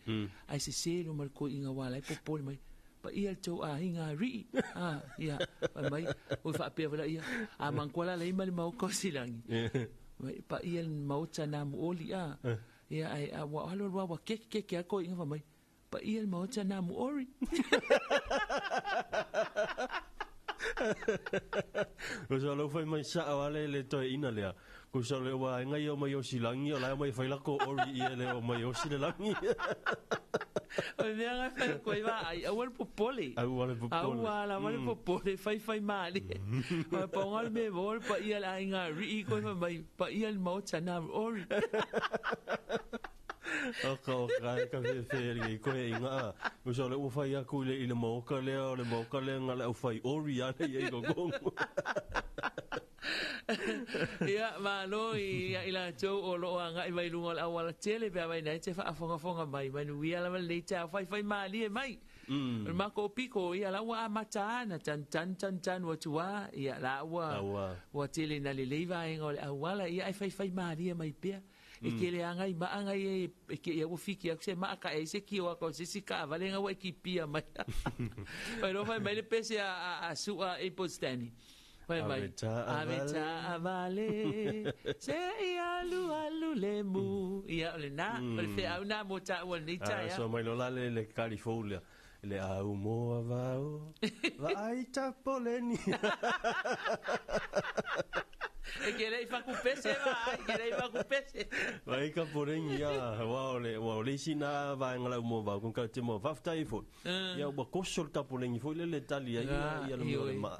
ai se lo mal ko inga wala e popol mai pa ia to hinga ri ia pa mai o fa pe vela ia man kola le mal mau ko silangi pa ia mau tana mu oli ia ai wa halo wa ke ko inga fa mai pa ia mau tana mu ori o so lo fai mai sa wale le to ina le ko so le wa ngai o mai o silangi o la mai fai la ko ori ia le o mai o silangi o mea ngai fai ko iwa ai awal popole awala popole fai mali pa ngal me vol pa ia la inga ri ko mai pa ia mau tana ori ka fe ko inga o so le o fai aku le ile mo ka le ngala o fai ori ana ia go go ia malo ia ila jo o lo anga i vai lunga awala tele pe vai nei te fa fonga mai manu ia la le ta fai mali e mai ma ko piko ia la wa matana tan wa tua ia la wa tele na le leva ngol awala ia fai mali mai pe e ke le anga i ma anga e ke ia o fiki se ma ka e se ki o ko se ka vale nga wa ki pia mai pero vai mai le pese a sua e postani Aveta avale se alu le mu ia le na le fe au na mo ta o ni ta ya so mai lo la le California le au mo avao va ai ta poleni e che lei fa cupese vai ka poleni ya wa le sina va ngala mo va con ka te mo va fta ifo ya ba ko sol ta poleni fo le talia ia le ma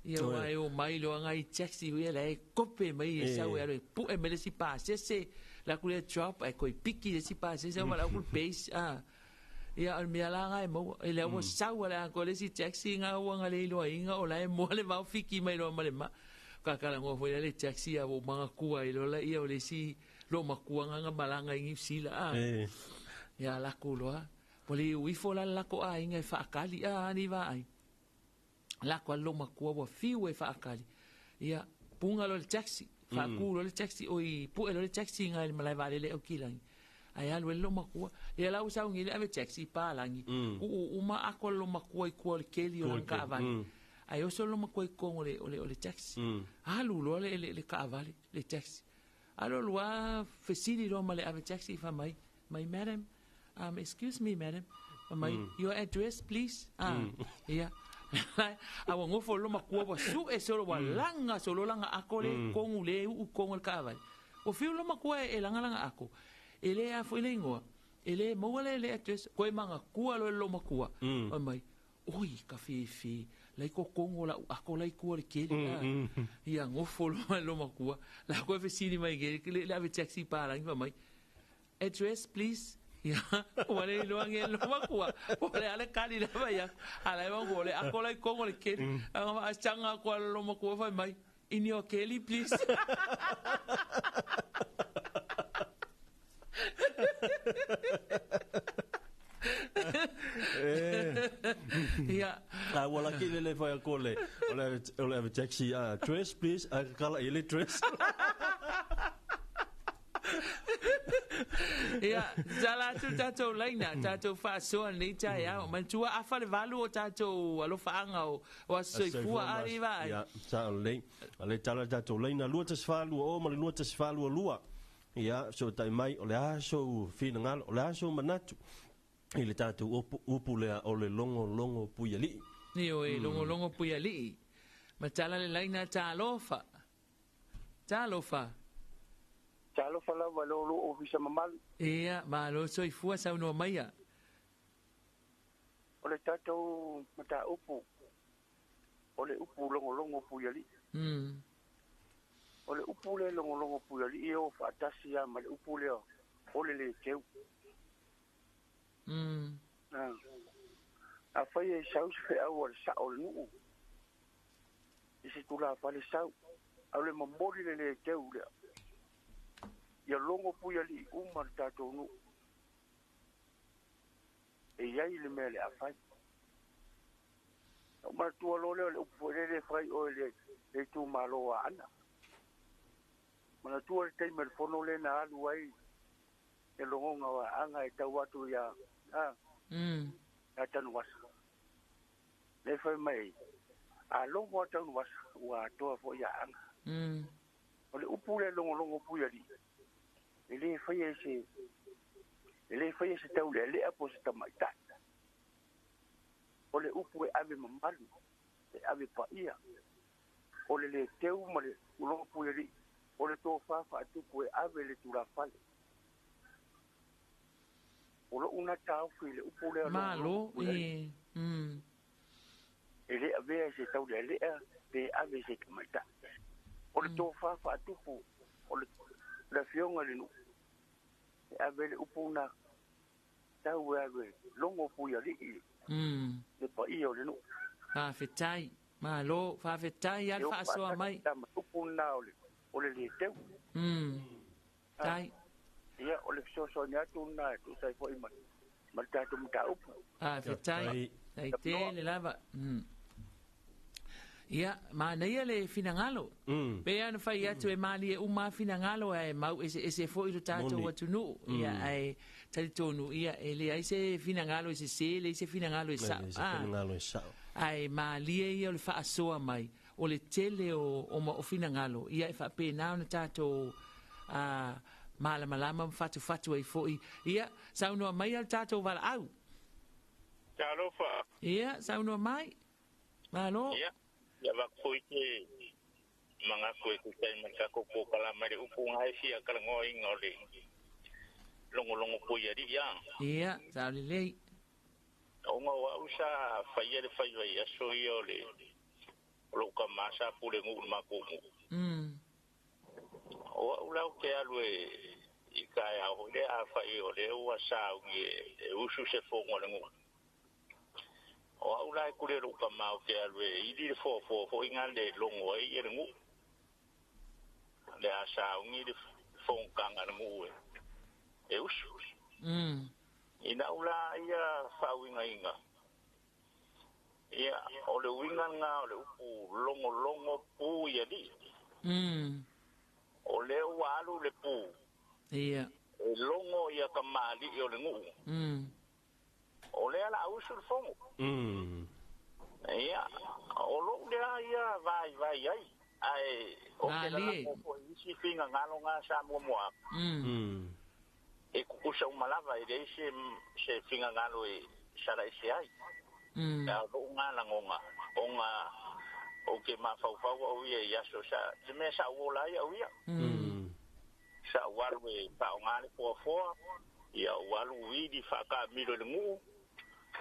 ia wa e o mai lo ngai taxi we la e kope mai e sa we aro pu e mele si pa se la ku le drop e ko piki si pa se ma la ku base ia al mea la ngai mo e le o sa wala ko le si taxi nga o nga le lo inga o la e mo le va fiki mai lo male ma ka kala ngo foi le taxi a o manga kua i lo la ia o le si lo makua nga malanga ngi sila ia la ku lo po le ui fo la ko a inga fa akali ni va ai la ko lo makua wa fiu e fa akali ia punga lo le taxi fa ku lo le taxi o i pu lo le taxi nga le malai vale le o kilangi ai alu lo makua ia la usa ngi le ave taxi pa langi u ma ako lo makua i ko le keli o ka vale ai o solo makua i ko le taxi alu lo le ka vale le taxi alo lo facility lo male ave taxi fa mai madam excuse me madam mai your address please ia awa ngofo lo makua wa su e solo wa langa solo langa ako le kongu le u kongu ka vale o fiu lo makua e langa ako ele a foi lengo ele mo le address ko manga kua lo makua mai oi ka fi lai ko kongo la ako lai ko le ke ia ngofo lo makua la ko fe sini mai ke le ave taxi para mai address please ia wale lo angel lo makua ole ale kali la vaya ala va gole ako lai kongo le ke a changa ko lo makua fa mai in your kelly please ia wala ki le fa ko le ole taxi dress please kala ile dress ia zala tu tato laina tato fa so ni ta ya man tua afa le valu tato alo fa anga o soifua arriva ia sa le ale tala tato laina lu tas fa lu o ma lu tas fa lu lua ia so tai mai ole aso fina ngal ole aso manatu ile tatu upu le o le longo puyali ni o e longo puyali ma tala le laina talofa la walo lo ofisa mamal ia ma lo soifua sa no maia ole tatu mata upu ole upu longo puyali ole upu le longo puyali e o fatasi ya ma le upu le ole le teu a fai e sau se au al sa o nu isi tula fa le sau au le mamori le teu le ia longo puyali umar tato nu e iai le mele a fai o ma tua lo le upu le fai o le tu malo a ana mana tua le tei mer fono le na alu ai e longonga wa anga e tau atu ia tanu wasa le fai mai a longo tanu wasa wa toa fo ia anga o le upu le longo puyali ele fai ese tau le apo se tamaita o le upu e ave mamalu e ave paia o le teu ma le longo puyali o le tō whawha atupu e ave le tūra whale. O lo una tau whi le upo lea malo e e lea vea se tau lea lea pe ave se kamaita. O le tō whawha atupu o le fionga le nu e ave le upo na tau e ave longo puia li i le pa i o le nu. Whawhetai malo whawhetai al whaasoa mai. Upo na o le teu. Tai. Ia o le soso ni atu na tu sai fo i ma tatu mta upu. Whawhetai. Tai te le lava. Ia, ma nei le finangalo. Pe anu fai atu e mali e uma finangalo e mau ese fo i lo tātou atunu. Ia ai tali tonu. Ia e le ai se finangalo ese se le ese finangalo e sao. Ese finangalo e sao. Ai mali e ia o le whaasoa mai. O le tele o finangalo. Ia e whape nao na tātou malama fatu ai fo i. Ia, saunua mai al tātou wala au. Talofa. Ia, saunua mai. Malo. Ia. Ya wakfui ke mga kue kutai masako po kalamari upung hai siya kalangoy ngoli longo po yari ya. Iya, sabi lei. O nga wa usa fayere faywa ya so yole. lo ka masa pule ngu ma ko o la ke alwe I kai a ho le a fa I o le wa sa ngi e usu se fo ngol ngu o la ku le lo ka ma ke alwe I di fo inga le longo I ngu le a sa ngi di fo kanga ngu e usu ina ula ia fa winga inga ia o le winga nga o le upu longo pu ia di o le walu le pu ia e longo ia kamali o le ngu o le ala usul fongo ia o lo le ia vai ai o ke la ko isi finga ngalo nga sa mo e kukusa umalava I se finga ngalo e sara isi ai ya lo ngala ngonga onga o ke ma fau o ia so sa le me sa wola ia o ia sa walu e pa ngale fo ia walu I di fa ka milo le ngu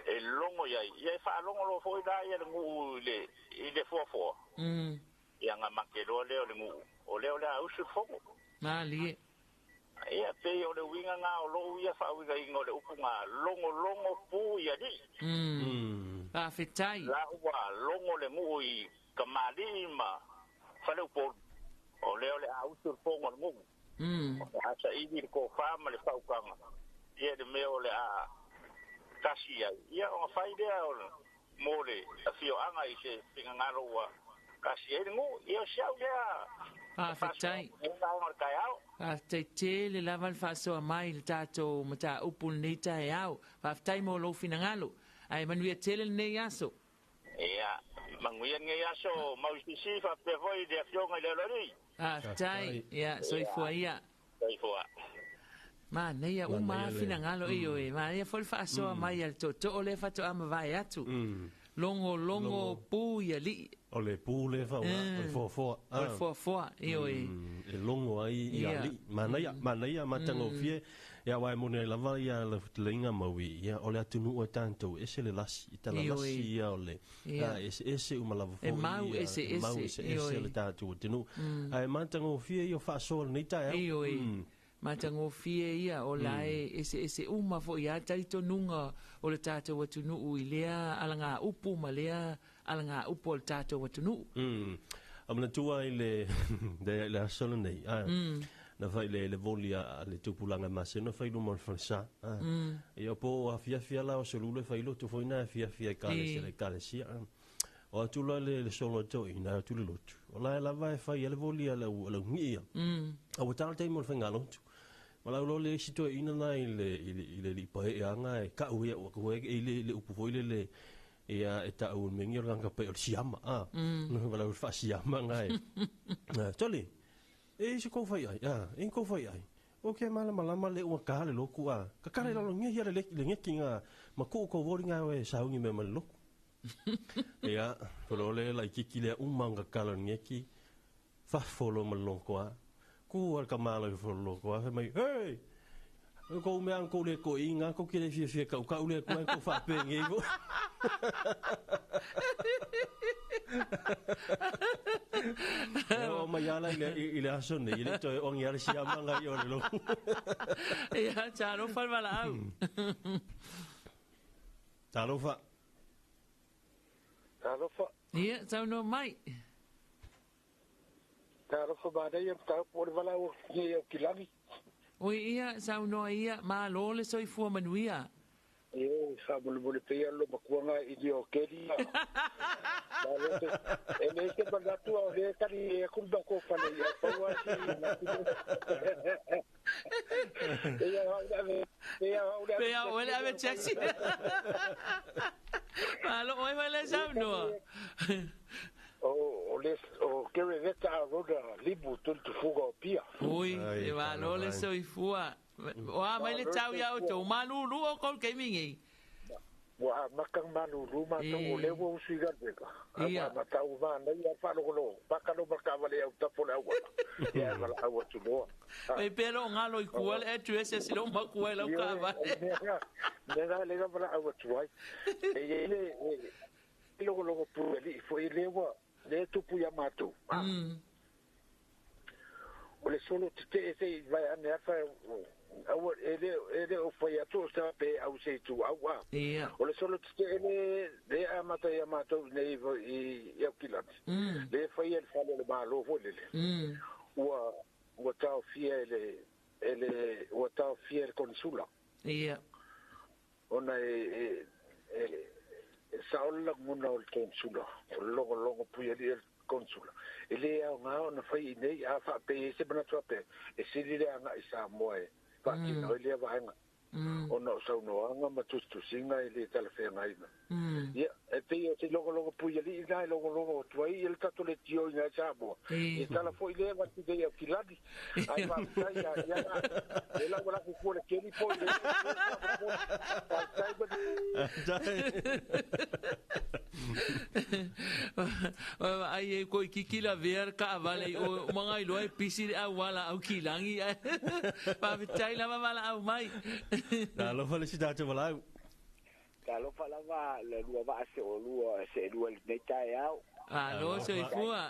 e longo ia fa longo lo fo da ia le ngu le fo ia nga makelo le ngu o le usu fo mali ia pe o le winga nga o lo ia fa winga ingo le upunga longo pu ia di pa fetai la wa longo le ngu I kamali ma fa le po o le usu fo ngu asa I ko fama le fa ukanga ia de me o le a kasi ia o fa idea o mole a fio anga I se finga ngalo wa kasi e ngu ia sia pa fetai pa te le lava le faso mai le tato mata upul nei tai au pa fetai mo lo fina ngalo ai manuia tele nei aso ia manguia nei aso mau si fa pe voi de fio ngai le lori tai ia soifua ia ma nei a uma fina ngalo io e ma ia fol faso mai al to le fato ama vai atu longo pu ia li o le pu le fa o fo io e longo ai ia li mana ia matango fie ia wai mo ne lava ia le linga maui ia o le atunu o tanto ese le lasi tala lasi ia o le ese uma lava fo mau ese le tatu tinu ai matango fie io fa so nei ta io matango fie ia o lai ese uma fo ia tali tonunga o le tatu watunu I lea alanga upu ma lea alanga upu o le tatu watunu amana tua I le asolo nei na fai le volia le tupulanga maseno fai no mal fansa ia po afia la o solule fai lo tu foina afia kale sia o tu le solo to ina tu le lotu o la vai fai le volia le ngia o tal te mo fangalo wala lo le sito ina na le pa anga e ka uia o ko le upu foi le ia eta un mengi oranga pe o siama no wala fa siama ngai toli e se ko fai ai in ko fai ai o ke mala le o ka le loku ka ka le lo ngi le ngi kinga ma ko voringa e sa ungi me mal loku ia polo le la kiki le umanga kala ngi fa folo mal loku ku al kamala folo ko mai hey ko me an ko le ko inga ko ke le fie ka le ko fa pe ngi go o mayala ile asone ile to on yar sia manga yo lo ya charo fal bala Talofa ia tau no mai Talofa ba dai ta por bala o ye kilami o ia sau no ia ma lo le soifua manuia eu sabe le peia lo bakuanga idio kedi e me ke banga tu o ve kari e kun ko fale ya pawa Pea ole ave chasi. Malo oi vale sau no. O kere veta roda libu tu fuga pia. Ui, e va lo le soifua. Wa mai le tau ya o to malu lu o kol ke mingi. Wa makang malu lu ma to le wo siga deka. Ama matau va na ia fa lo pakalo bakavale au tapo la wa. Ya la agua tu no. E pero ngalo I kual e tu ese si lo ma kual au ka va. Le ga para agua tu ai. E lo pu li foi le wa le tupu ia mātou. O le solo te e vai ane afa au ele o fai atu sa pe au se tu au wa. O le solo te le amata ia mātou nei i au kilati. Le fai ele fale le malo fo lele. Ua tau fia ele ua tau fia le konsula. Ona saola nguna o le konsula. O longo puia li konsula. Ele au ngā ona whai nei a whape se mana tuape e siri le anga i Samoa e whakina o lea vahenga ona o saunoanga matustusinga i le talawhea ngaina ia e pei o te longo puia li i nai longo tuai i le tato le tio i ngai Samoa i talafo i lea wati dei au kilani ai whapai e lau wala kukua le keni po i le ai e ko kikila ver ka vale o manga i loe pisi au wala au kilangi pa vitai la wala au mai na lo fa le sita te wala lo fa la va le lua va se o lua se lua le tai au lo se fua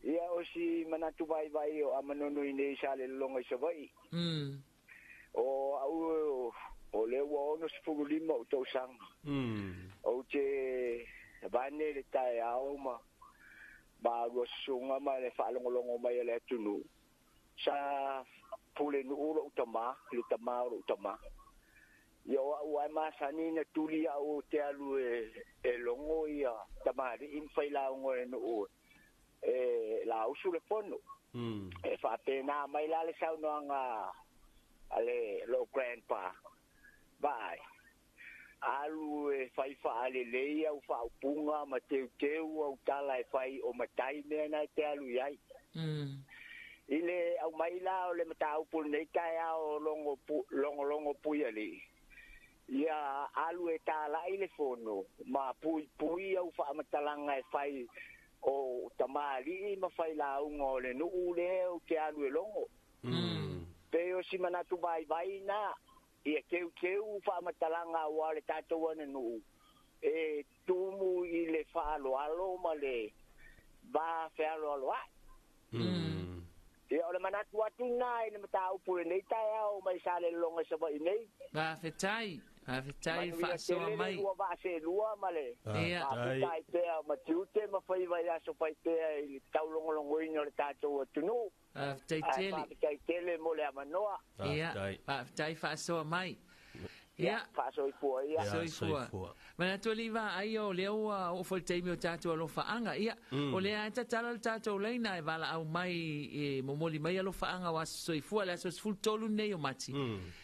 ia o si manatu vai o amanono i nei sale longa se vai o au o le wa ono se fugulima o to sang o te bane le tai au ma ba go sunga ma le fa longo mai le tunu sa pule no o tama le tama o tama yo wa ma sani na tuli au te alu e longo ia tama in fai la ngo no la usu le fono e fa pena mai la le sa no nga ale lo grandpa bye alu e fai fa ale leia u fa punga ma teu au tala e fai o matai me na te alu yai ile au mai la o le matau pul nei kai au longo pui ali ia alu e tala ile fono ma pui au fa matalanga e fai o tamali ma fai la ungo le no ule o te alu e longo pe o si manatu vai na ia keu fa matalanga wa le tato wana no e tumu ile fa alo ma le ba fe alo ia ole manatu atu nai le matau pule nei tai au mai sale longa sa vai nei ba fetai fa so mai lua va se lua male tai te ma tiute ma fai vai aso pai te i tau longo ino le tato atu no tai tele mo le amanoa tai fa so mai ia fa so i fu ia mana to liva ai o le o fo te mi o tato lo fa anga ia o le ata tala tato le na vala au mai e momoli mai lo fa anga wa so i fu ala so fu tolu nei o mati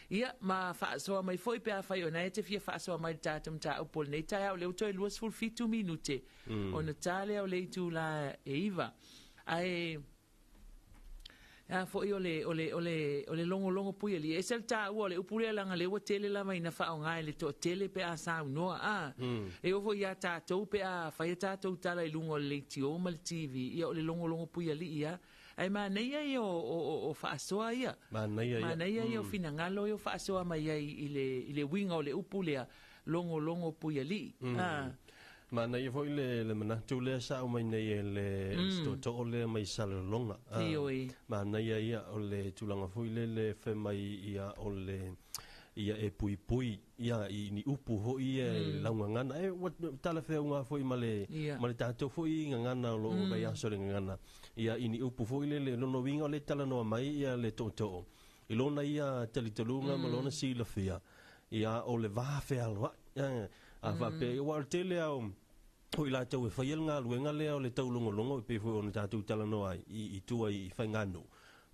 ia ma fa so mai foi pe a fa o na te fia fa so mai tato mta o pol nei ta o le to lo fu fitu minute o na tale o le tu la e iva ai fo ole longo pui ali esel ta ole upule langa le tele la mai na fa nga le to tele pe a sa no e o vo ya ta to pe a fa ya ta to tala i lungo le tio mal tv ia ole longo pui ali ia ai ma nei ai o fa so ia ma nei ai o fina ngalo o fa so mai ai ile winga ole upule longo pui ali ma nei foi le mana tu le sa o mai nei le to le mai salonga ma nei ia o le tulanga foi le fe mai ia o le ia e pui ia i ni upu ho ia launga ngana tala fe unga foi male tato foi ngana lo vai aso le ngana ia i ni upu foi le no winga le tala no mai ia le to i lona ia talitolunga malona si la fia ia o le va fe alwa a va pe o tele au o ila tau e whaiel ngā luenga lea o le tau longo pe fo ona tātou tala noa i tua i whaingano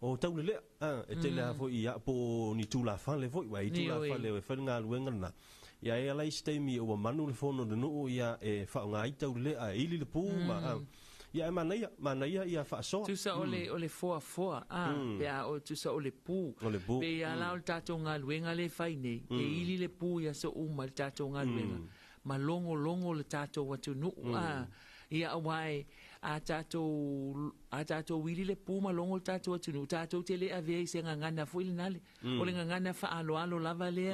o tau le lea e te lea fo i apo ni tūla whale fo i tūla whale o e whainga luenga na ia e alai steimi o manu le fono de noo ia e whaunga i tau lea e ili le pū ma ia e manaia ia whaasoa tusa ole foa pe a o tusa ole pū pe a lao le tātou ngā luenga le whaine e ili le pū ia so uma le tātou ngā luenga ma longo le tato watu nu ia awai a tato wili le puma longo tato tunu tato tele ave se ngana fo ile nale o le ngana fa alo lava le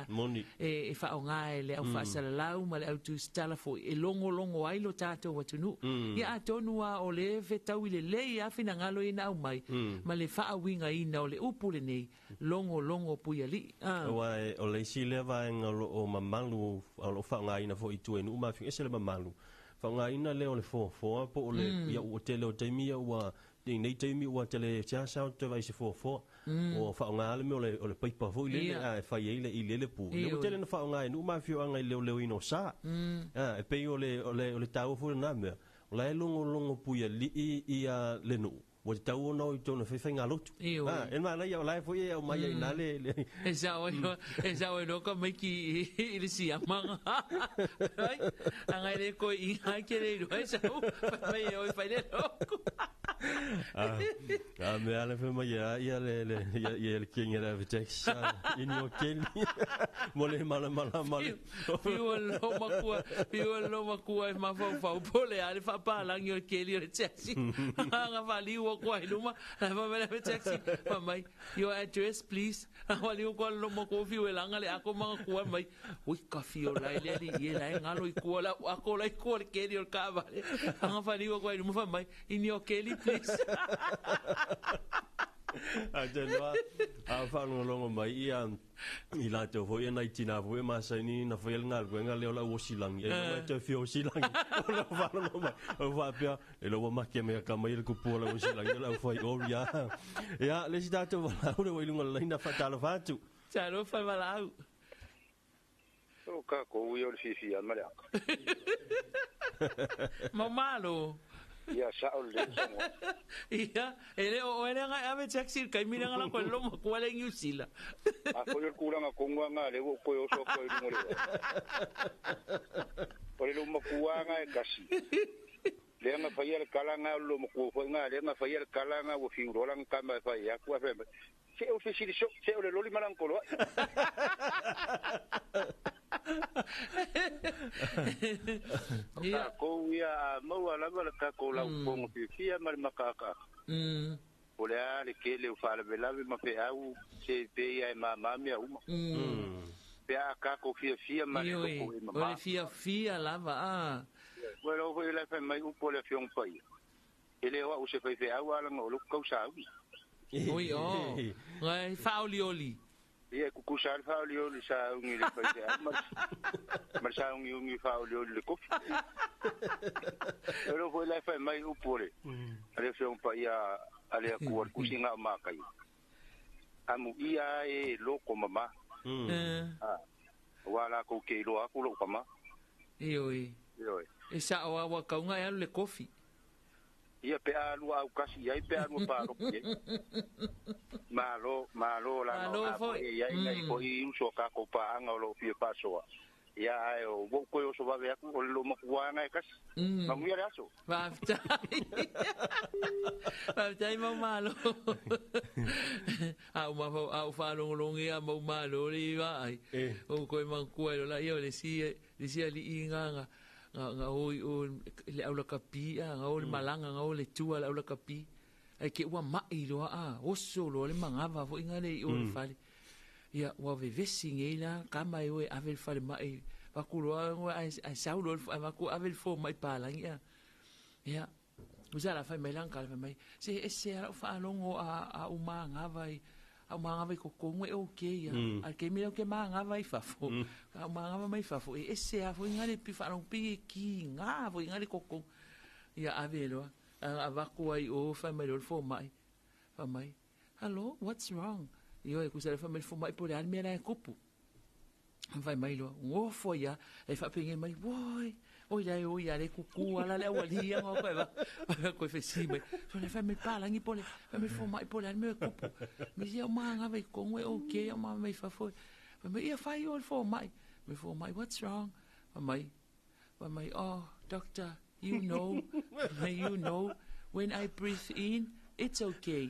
moni e fa onga le au fa sala lau ma le au tu stala fo e longo ai lo tato tunu ia atonu a o le vetau ile le a fina ngalo ina au mai ma le fa winga ina o le upu le nei longo puiali o le sile va ngalo o mamalu o fa nga ina fo itu enu ma fi esele mamalu fa nga ina le o le fo po o le ia o tele o taimia wa nei taimi wa tele cha sa te vai se fo o fa nga le me o le paipa fo ile a fa ile ile pu le tele na fa nga enu ma fi o nga le ino sa e pe o le tau fo na me o la longo puiali ia le no o tau no i tona fe fenga lotu en ma la ia fo ia o mai na le esa o ko mai ki ile si amanga anga le ko i ha ke le ro esa o mai o fa le loco me ala fe mai ia le king era vetex in your king mole mala piu lo makua ma fa pole ale fa pa la ngio ke le taxi anga vali kwa iluma na mama le taxi mai your address please wali ko lo mo ko fi wela ngale ako mga kuwa mai ui ka fi o lai le ye lai ngalo i kuwa la ako lai ko ke ri o ka ba anga vali ko iluma mai in your kelly please a te loa a whanua longa mai i la te hoi nei tina hoi ma sai ni na whael ngā ruenga leo la o silangi e mai te whio silangi o la whanua mai o whapea e lo wa makia mea ka mai le kupua la o silangi la o whai o ria ia le si tātou wala ure o ilunga leina whatalo whātu talo whai walau o ka ko ui o le fifi an maleaka mamalo ia sa o le Samoa ia ele o ele nga ave taxi kai mina nga ko lo mo ko le nyusila a ko yo kulanga kongwa nga le ko yo so ko ni mole por lo mo kuanga e kasi le nga fa ia kalanga lo mo ko nga le nga fa ia kalanga wo fi rolang kama fa ia ku fa se o fisi so se o le loli malankolo ia ko ia mo ala wala ka ko la ko fia mal makaka o le ale ke le fa le vela ma pe au se pe ia ma mami au pe aka ko fia mal ko ma fia lava bueno ko le fa mai u po le fiong pai ele wa u se fa au ala ngolo ko sa oi ngai fauli ia kukusal fauli oli sa ungi le pai mar sa ungi fauli oli le kofi pero foi la fa mai upore ale fiong pa ia ale ku kusinga makai amu ia e loko mama wala ko ke lo aku lo kama ioi e sa wa kaunga ia le kofi ia pe alu au kasi ia pe alu pa ro malo la no ia ngai ko i uso ka ko pa anga lo pie paso ia ai o bo ko so va ver ko lo mo kuanga e kas ma mu ia aso va tai mo malo au fa long ia mo malo li vai o ko man ko la io le si li inga nga o le aula kapia nga o le malanga nga o le tua le aula kapi ai ke wa mai lo o solo le mangava fo inga le o le fale ia wa vevesi ngela kama e ave fale mai va kulo ai saulo va ku ave fo mai pala ia usa la fa mai lan kal mai se ese fa longo a umanga vai a manga vai ko ngwe okay a ke mira ke manga vai fa fo a manga mai fa fo ese a fo ngale pi fa long pi ki nga fo ngale ko ia avelo a va ko ai o fa mai lo fo mai fa mai hello what's wrong io e kusa fa mai fo mai por al mera kupu vai mai lo ngo fo ia e fa pinge mai woi oi ale kuku ala le walia ngo ko fe si mai so le fa me pala ngi pole fa me fo mai pole al me kupu me ia manga vai ko ngwe okay ma mai fa fo me ia fa io fo mai me fo mai what's wrong fa mai oh doctor you know when I breathe in it's okay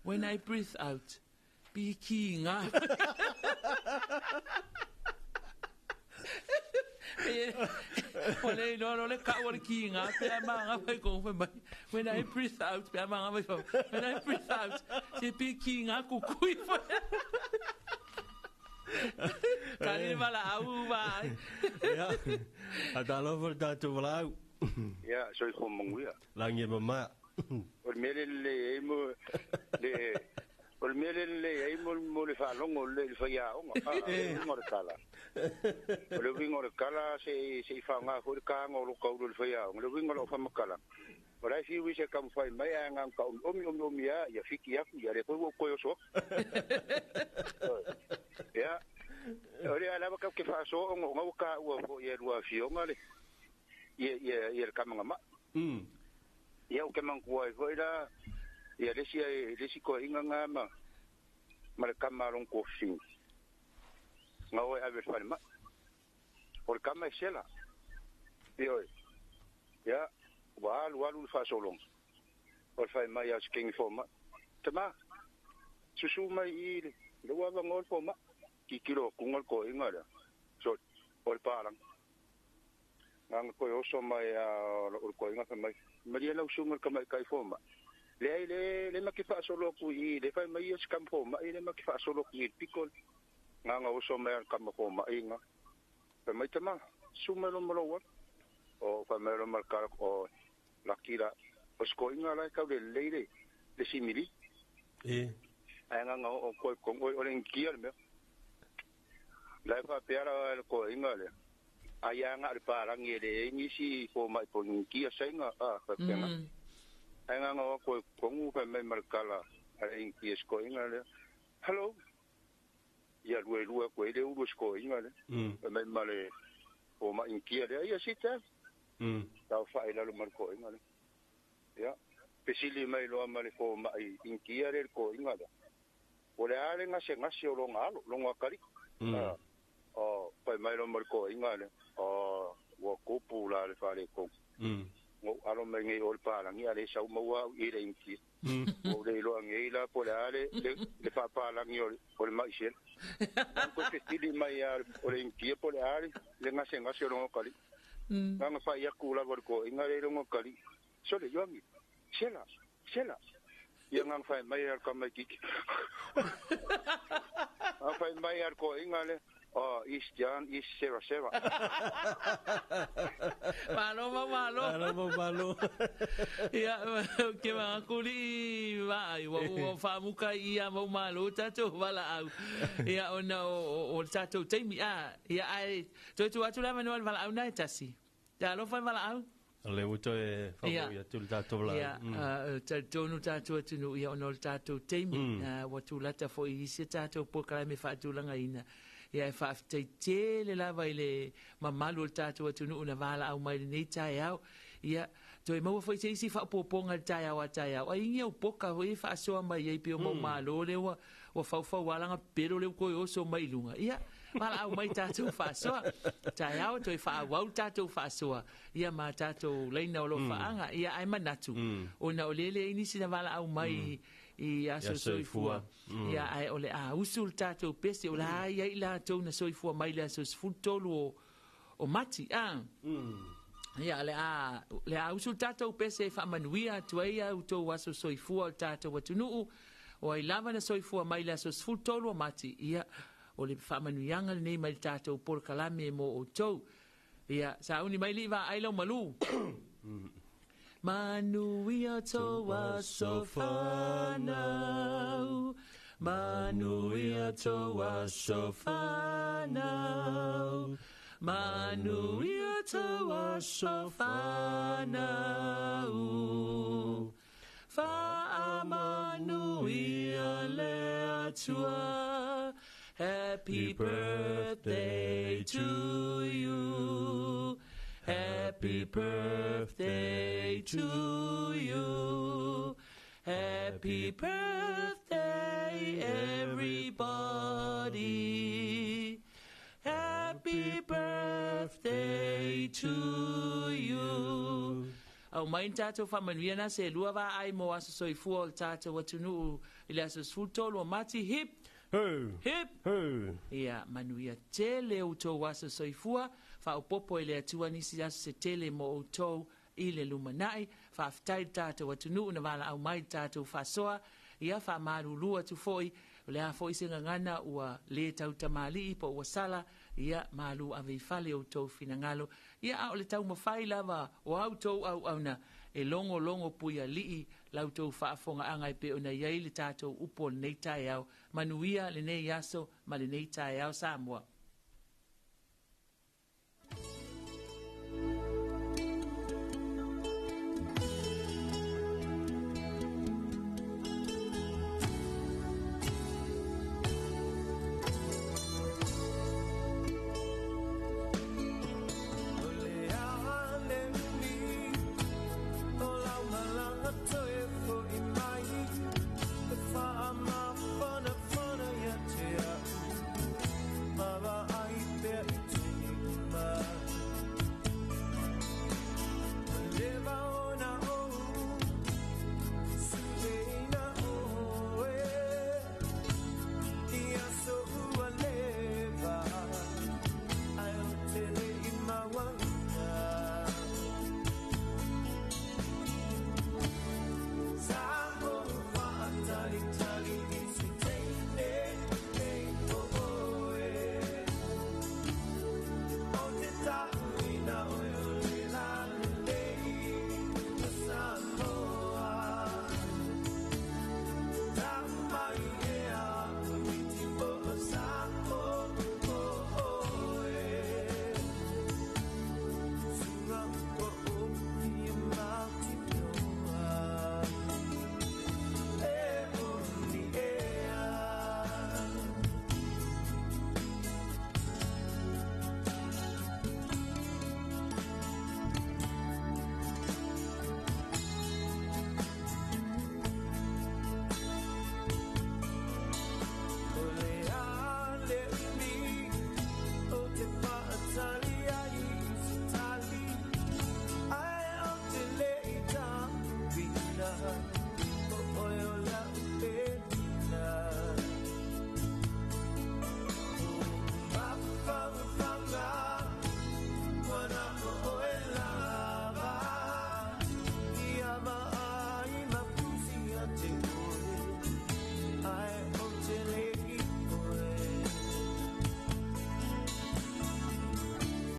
when I breathe out be kinga Ole no le ka wala kinga pe manga pe ko pe mai. When I breathe out pe manga pe. When I breathe out, si pi kinga ku kui fo. Kali mala au vai. Ya. Talofa tatu vala. Ya, soy como muia. Langi mama. Or mele mo le Ol mele le ai mo le fa longo le fa ya o mo le kala. Le wingo le kala se fa nga ho ka ngo lo ko le fa ya le wingo lo fa makala. Ora si wi se kam fa mai nga ka omi ya fiki ya le ko yo so. Ya. Ora ala ba ka ke fa so ngo ka wo ye lo fi o ngale. Ye ka ma. Ya o ke man ko ai hoira ia lesi ko inga nga ma le kamarong ko sing nga o ave fale ma por kama sela yo ya walu fa solong por fa mai as king forma tama susu mai i le wa ngol forma ki kilo kungol ko inga da so por parang nang ko yo so mai ko inga mai maria lo sumur kamai kai forma le makifa solo ku i le fa mai es campo mai le makifa solo ku i pikol nga uso mer campo mai nga fa mai tama sumelo molo o fa mero marcar o la kira os ko inga la ka le simili nga o ko o len kier me la fa pera ko inga le aya nga para ngere ni si ko mai ko kia senga fa pena nga ko ngu fa me markala ai ki sko ingale hello ya lue ko ile u sko ingale me male o ma inkia de ya sita ta fa ila lo marko ingale ya pesili mai lo male ko ma inkia re ko ingale o le ale nga se o lo ngalo lo ngakari o pa mai lo marko ingale o wo ko pula le fa le ko ngo alo me ngi ol pa lang ya le sa mo wa i le inki o le lo ngi la po le fa pa lang yo o le mai sel ko ke stili mai ya o le inki po le ale le nga se lo kali nga fa ya kula ko inga le lo kali so le yo ngi sela ya nga fa mai ya ka mai ki fa mai ya ko inga le is Jan, is Seva. Malo. Ya, ke mga kuli, wa famuka iya mo malo, tato, wala au. Ya, o tato, taimi, ya, ai, tu atu la manual wala au na tasi. Talofa wala au. Le muto e famoia tu tato wala. Ya, tato no tato atu no, ya, ono tato, taimi, watu lata fo i se tato, po kala me fatu langa ina. Ya fa te le lava ile mamalu tatu atu no una vala au mai nei tai au ya to mo foi se si fa poponga tai au ai nge poka ho fa so mai e pio mo malo le wa fa wala pero le ko yo so mai lunga ya vala au mai tatu fa so tai au to fa wa tatu fa so ya ma tatu le na lo fa anga ya ai manatu ona olele ini si vala au mai i aso soifua ia ai ole a usul tatou pese o la ia i latou na soifua mai le aso futolu o mati ia le a usul tatou pese faamanuia atuai au tou aso soifua o tatou atunuu o ai lava na soifua mai le aso futolu o mati ia o le faamanuiaga lenei mai le tatou polokalame mo outou ia sa uni mai lii vaai lau malu Manuia toa sofanau, Manuia toa sofanau, Manuia toa sofanau. Fa Manuia le atua, happy birthday to you. Happy birthday to you. Happy birthday, everybody. Happy birthday to you. Au mai tatou whamanuia na se lua wa ai mo aso soifua o tatou watunu ili aso sfutolo o mati hip. Hip. Ia manuia te leo tō aso soifua whaopopo i le atua nisi aso se tele mo o tau i le lumanai, whaafitai tātou atunu na wala au mai tātou whasoa, ia whamarulua tu foi, o le a foi se ngangana ua le tau tamali i po ua sala, ia malu a veifale o tau finangalo, ia a o le tau mawhai lava o au tau au na, e longo puia lii lau tau whaafonga angai pe o na iei le tātou upo le nei tai au, manuia le nei aso ma le nei tai au Samoa.